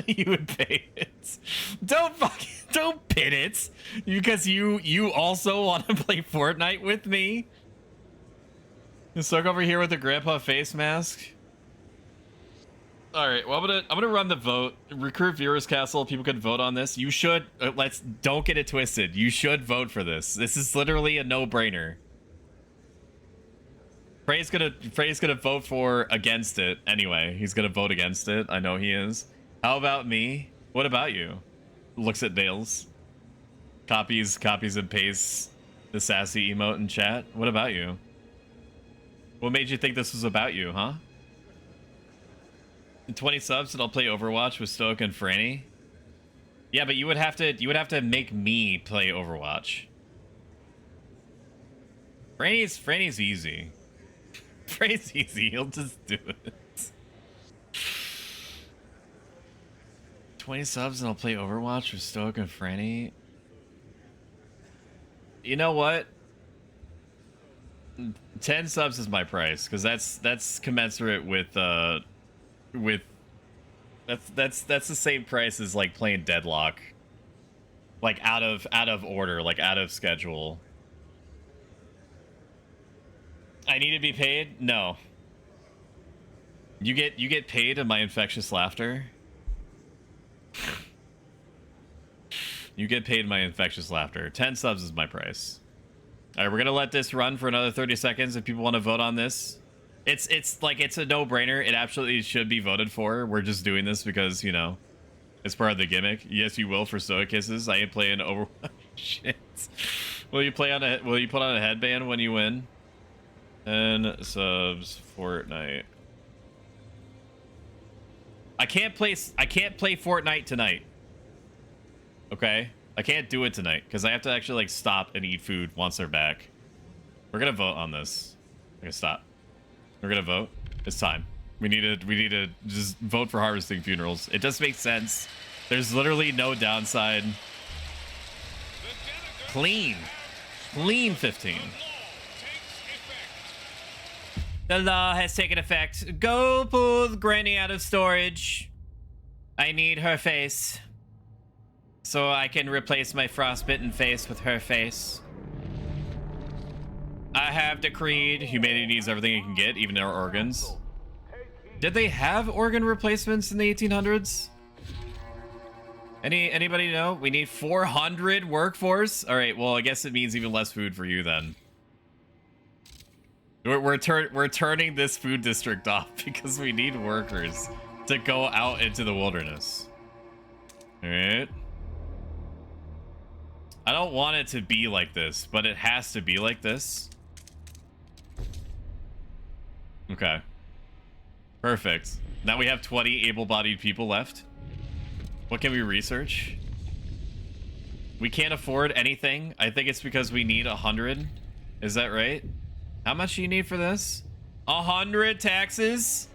you would pay it. Don't pin it because you also want to play Fortnite with me. Stuck over here with the grandpa face mask. All right, well I'm gonna run the vote. Recruit viewers castle. People could vote on this. You should don't get it twisted. You should vote for this. This is literally a no-brainer. Frey's gonna vote for against it anyway. He's gonna vote against it. I know he is. How about me? What about you? Looks at Dales. Copies and pastes the sassy emote in chat. What about you? What made you think this was about you, huh? 20 subs and I'll play Overwatch with Stoic and Franny. Yeah, but you would have to make me play Overwatch. Franny's easy. Franny's easy. He'll just do it. 20 subs and I'll play Overwatch with Stoic and Franny. You know what? 10 subs is my price, because that's commensurate with that's the same price as like playing Deadlock. Like out of order, like out of schedule. I need to be paid? No. You get paid in my infectious laughter. You get paid in my infectious laughter. 10 subs is my price. All right, we're gonna let this run for another 30 seconds. If people want to vote on this, it's like it's a no-brainer. It absolutely should be voted for. We're just doing this because, you know, it's part of the gimmick. Yes, you will for Stoic Kisses. I ain't playing over. Shit. Will you put on a headband when you win? And subs Fortnite. I can't play Fortnite tonight. Okay? I can't do it tonight because I have to actually like stop and eat food once they're back. We're gonna vote on this. We're gonna stop. We're gonna vote. It's time. We need to just vote for harvesting funerals. It just makes sense. There's literally no downside. Clean 15. The law has taken effect. Go pull Granny out of storage. I need her face, so I can replace my frostbitten face with her face. I have decreed humanity needs everything it can get, even our organs. Did they have organ replacements in the 1800s? Anybody know? We need 400 workforce. All right. Well, I guess it means even less food for you then. We're turning this food district off because we need workers to go out into the wilderness. All right. I don't want it to be like this, but it has to be like this. Okay. Perfect. Now we have 20 able-bodied people left. What can we research? We can't afford anything. I think it's because we need 100. Is that right? How much do you need for this? 100 taxes?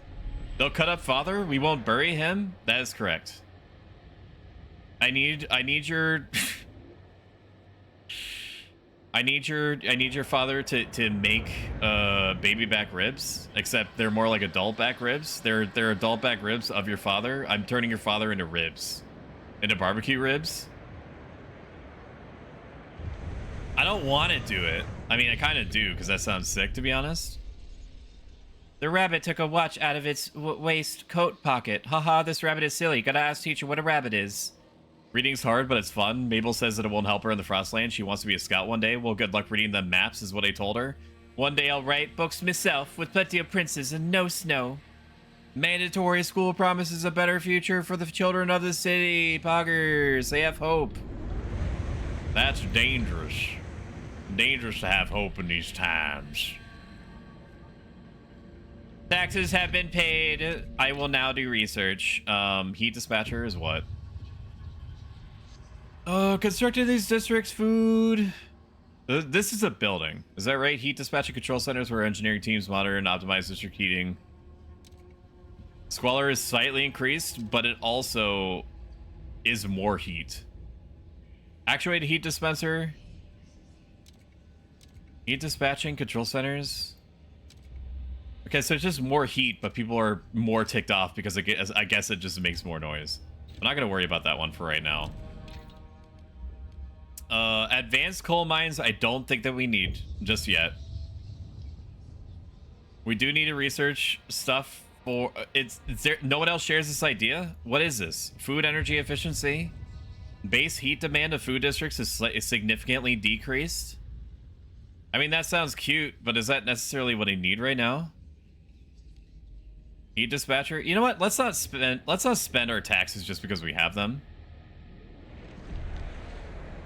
They'll cut up father? We won't bury him? That is correct. I need your I need your father to make baby back ribs, except they're more like adult back ribs. They're adult back ribs of your father. I'm turning your father into ribs. Into barbecue ribs. I don't want to do it. I mean, I kind of do, because that sounds sick, to be honest. The rabbit took a watch out of its waist coat pocket. Haha, this rabbit is silly. Gotta ask teacher what a rabbit is. Reading's hard, but it's fun. Mabel says that it won't help her in the Frostland. She wants to be a scout one day. Well, good luck reading the maps, is what I told her. One day I'll write books myself, with plenty of princes and no snow. Mandatory school promises a better future for the children of the city. Poggers, they have hope. That's dangerous. Dangerous to have hope in these times. Taxes have been paid. I will now do research. Heat dispatcher is what? Constructed these districts, food. This is a building. Is that right? Heat dispatcher control centers where engineering teams monitor and optimize district heating. Squalor is slightly increased, but it also is more heat. Actuated heat dispenser. Heat dispatching control centers. Okay, so it's just more heat, but people are more ticked off because I guess it just makes more noise. I'm not going to worry about that one for right now. Advanced coal mines, I don't think that we need just yet. We do need to research stuff for... no one else shares this idea? What is this? Food energy efficiency? Base heat demand of food districts is significantly decreased? I mean, that sounds cute, but is that necessarily what I need right now? Heat dispatcher? You know what? Let's not spend our taxes just because we have them.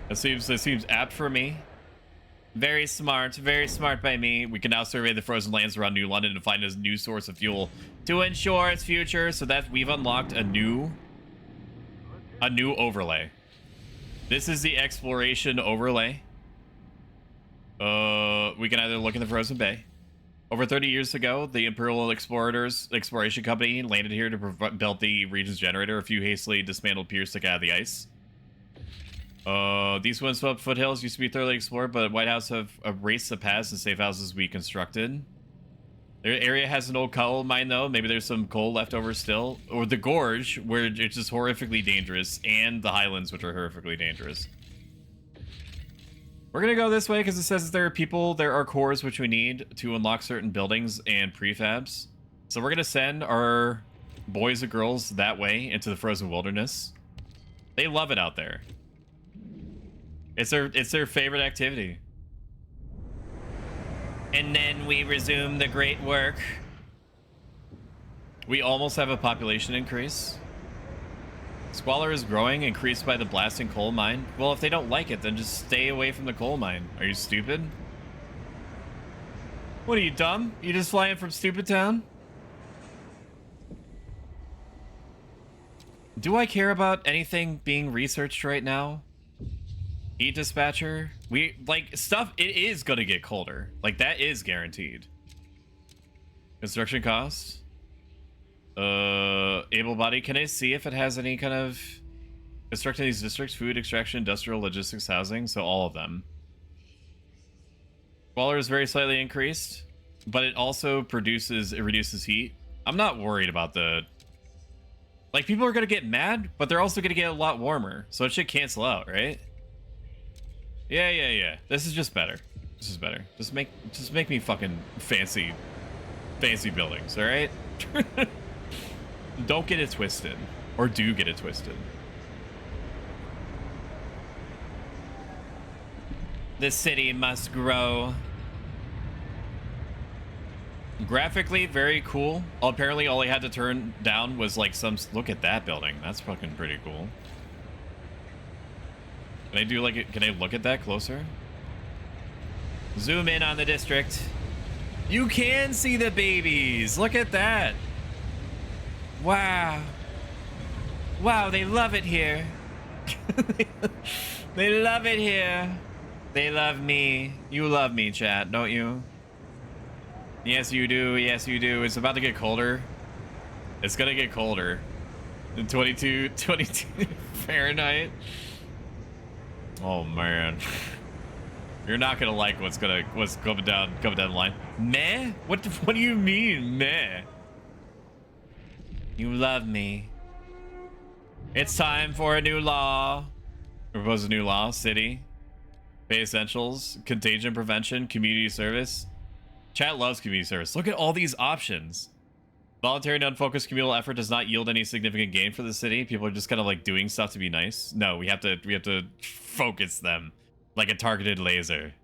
That seems apt for me. Very smart by me. We can now survey the frozen lands around New London and find a new source of fuel to ensure its future, so that we've unlocked a new overlay. This is the exploration overlay. We can either look in the frozen bay. Over 30 years ago, the Imperial Exploration Company landed here to build the region's generator. A few hastily dismantled piers stuck out of the ice. These windswept foothills used to be thoroughly explored, but White House have erased the past and safe houses we constructed. Their area has an old coal mine, though. Maybe there's some coal left over still. Or the Gorge, where it's just horrifically dangerous, and the Highlands, which are horrifically dangerous. We're gonna go this way because it says that there are cores which we need to unlock certain buildings and prefabs. So we're gonna send our boys and girls that way into the frozen wilderness. They love it out there. It's their favorite activity. And then we resume the great work. We almost have a population increase. Squalor is growing, increased by the blasting coal mine. Well, if they don't like it, then just stay away from the coal mine. Are you stupid? What are you, dumb? You just flying from Stupid Town? Do I care about anything being researched right now? Heat dispatcher, stuff, it is gonna get colder. Like, that is guaranteed. Construction costs. Able body, can I see if it has any kind of constructing these districts? Food, extraction, industrial, logistics, housing, so all of them. Squalor is very slightly increased, but it also reduces heat. I'm not worried about the... Like, people are gonna get mad, but they're also gonna get a lot warmer, so it should cancel out, right? Yeah. This is just better. This is better. Just make me fucking fancy buildings, all right? Don't get it twisted, or do get it twisted. The city must grow. Graphically, very cool. Apparently, all I had to turn down was like some. Look at that building. That's fucking pretty cool. Can I do like it? Can I look at that closer? Zoom in on the district. You can see the babies. Look at that. Wow. Wow, they love it here. They love it here. They love me. You love me, chat, don't you? Yes, you do. Yes, you do. It's about to get colder. It's gonna get colder. 22 Fahrenheit. Oh man, you're not gonna like what's coming down the line. Meh? What do you mean, meh? You love me. It's time for a new law. Propose a new law. City. Pay essentials. Contagion prevention. Community service. Chat loves community service. Look at all these options. Voluntary and unfocused communal effort does not yield any significant gain for the city. People are just kind of like doing stuff to be nice. No, we have to focus them like a targeted laser.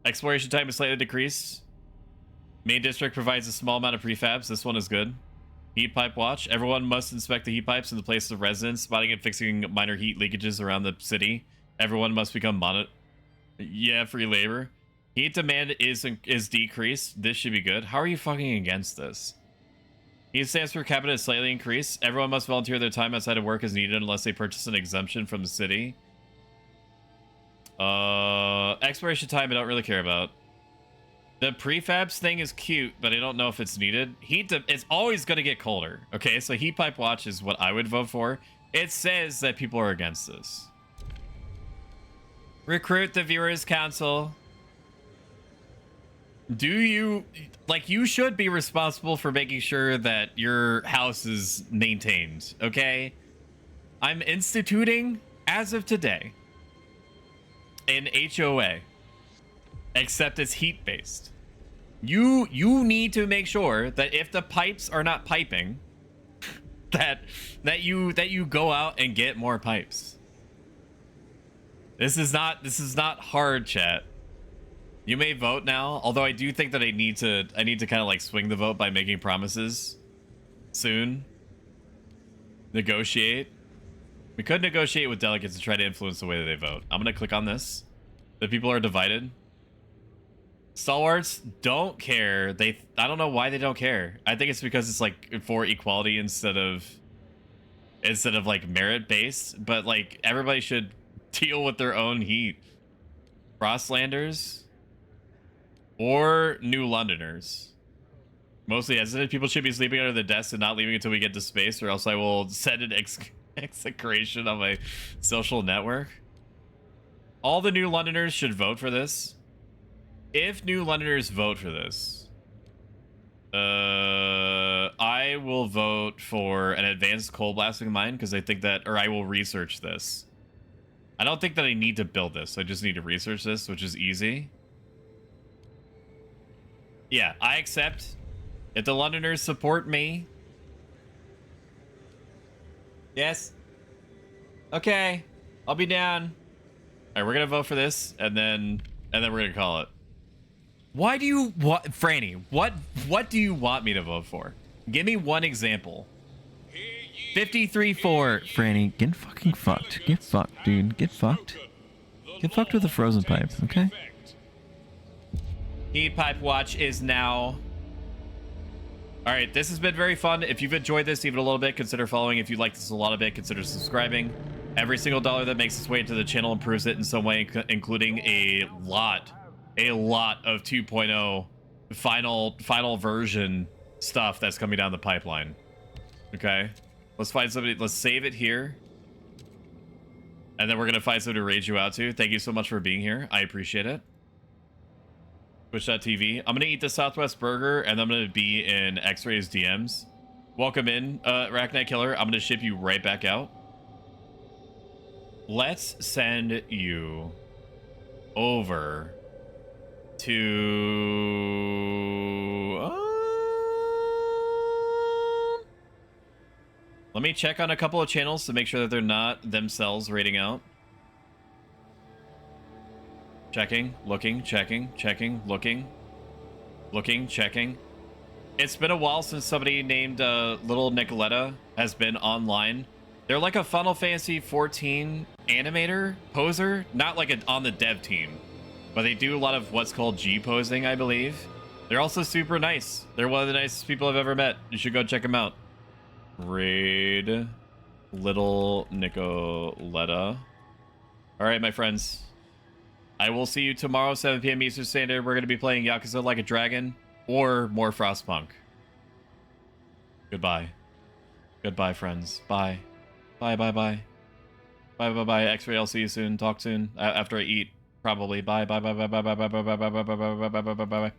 Exploration time is slightly decreased. Main district provides a small amount of prefabs. This one is good. Heat pipe watch. Everyone must inspect the heat pipes in the places of residence, spotting and fixing minor heat leakages around the city. Everyone must become free labor. Heat demand is decreased. This should be good. How are you fucking against this? Heat stamps per capita is slightly increased. Everyone must volunteer their time outside of work as needed unless they purchase an exemption from the city. Expiration time I don't really care about. The prefabs thing is cute, but I don't know if it's needed. It's always going to get colder. Okay, so heat pipe watch is what I would vote for. It says that people are against this. Recruit the viewers council. You should be responsible for making sure that your house is maintained, okay? I'm instituting, as of today, an HOA, except it's heat-based. You need to make sure that if the pipes are not piping, that you go out and get more pipes. This is not hard, chat. You may vote now, although I do think that I need to kind of like swing the vote by making promises soon. Negotiate. We could negotiate with delegates to try to influence the way that they vote. I'm gonna click on this. The people are divided. Stalwarts don't care. I don't know why they don't care. I think it's because it's like for equality instead of like merit based, but like everybody should deal with their own heat. Frostlanders or New Londoners. Mostly hesitant. People should be sleeping under the desks and not leaving until we get to space, or else I will send an Execration of a social network. All the New Londoners should vote for this. If New Londoners vote for this, I will vote for an advanced coal blasting mine because I think that, or I will research this. I don't think that I need to build this. I just need to research this, which is easy. Yeah, I accept. If the Londoners support me. Yes. Okay. I'll be down. All right, we're going to vote for this, and then we're going to call it. Why do you want, Franny, what do you want me to vote for? Give me one example. 53-4. Franny, get fucking fucked. Get fucked, dude. Get fucked. Get fucked with a frozen pipe, okay? Heat pipe watch is now. All right, this has been very fun. If you've enjoyed this even a little bit, consider following. If you like this a lot of it, consider subscribing. Every single dollar that makes its way into the channel improves it in some way, including a lot of 2.0 final version stuff that's coming down the pipeline. Okay, let's find somebody. Let's save it here, and then we're gonna find somebody to raid you out to. Thank you so much for being here. I appreciate it. Twitch.tv. I'm gonna eat the Southwest Burger, and I'm gonna be in X-Ray's DMs. Welcome in, Arachnite Killer. I'm gonna ship you right back out. Let's send you over to. Let me check on a couple of channels to make sure that they're not themselves raiding out. Checking, looking, checking, checking, looking, checking. It's been a while since somebody named Little Nicoletta has been online. They're like a Final Fantasy 14 animator, poser, not like on the dev team, but they do a lot of what's called G-posing, I believe. They're also super nice. They're one of the nicest people I've ever met. You should go check them out. Raid Little Nicoletta. All right, my friends. I will see you tomorrow, 7 p.m. Eastern Standard. We're going to be playing Yakuza Like a Dragon or more Frostpunk. Goodbye. Goodbye, friends. Bye. Bye, bye, bye. Bye, bye, bye. X-Ray, I'll see you soon. Talk soon. After I eat, probably. Bye, bye, bye, bye, bye, bye, bye, bye, bye, bye, bye, bye, bye, bye, bye, bye, bye.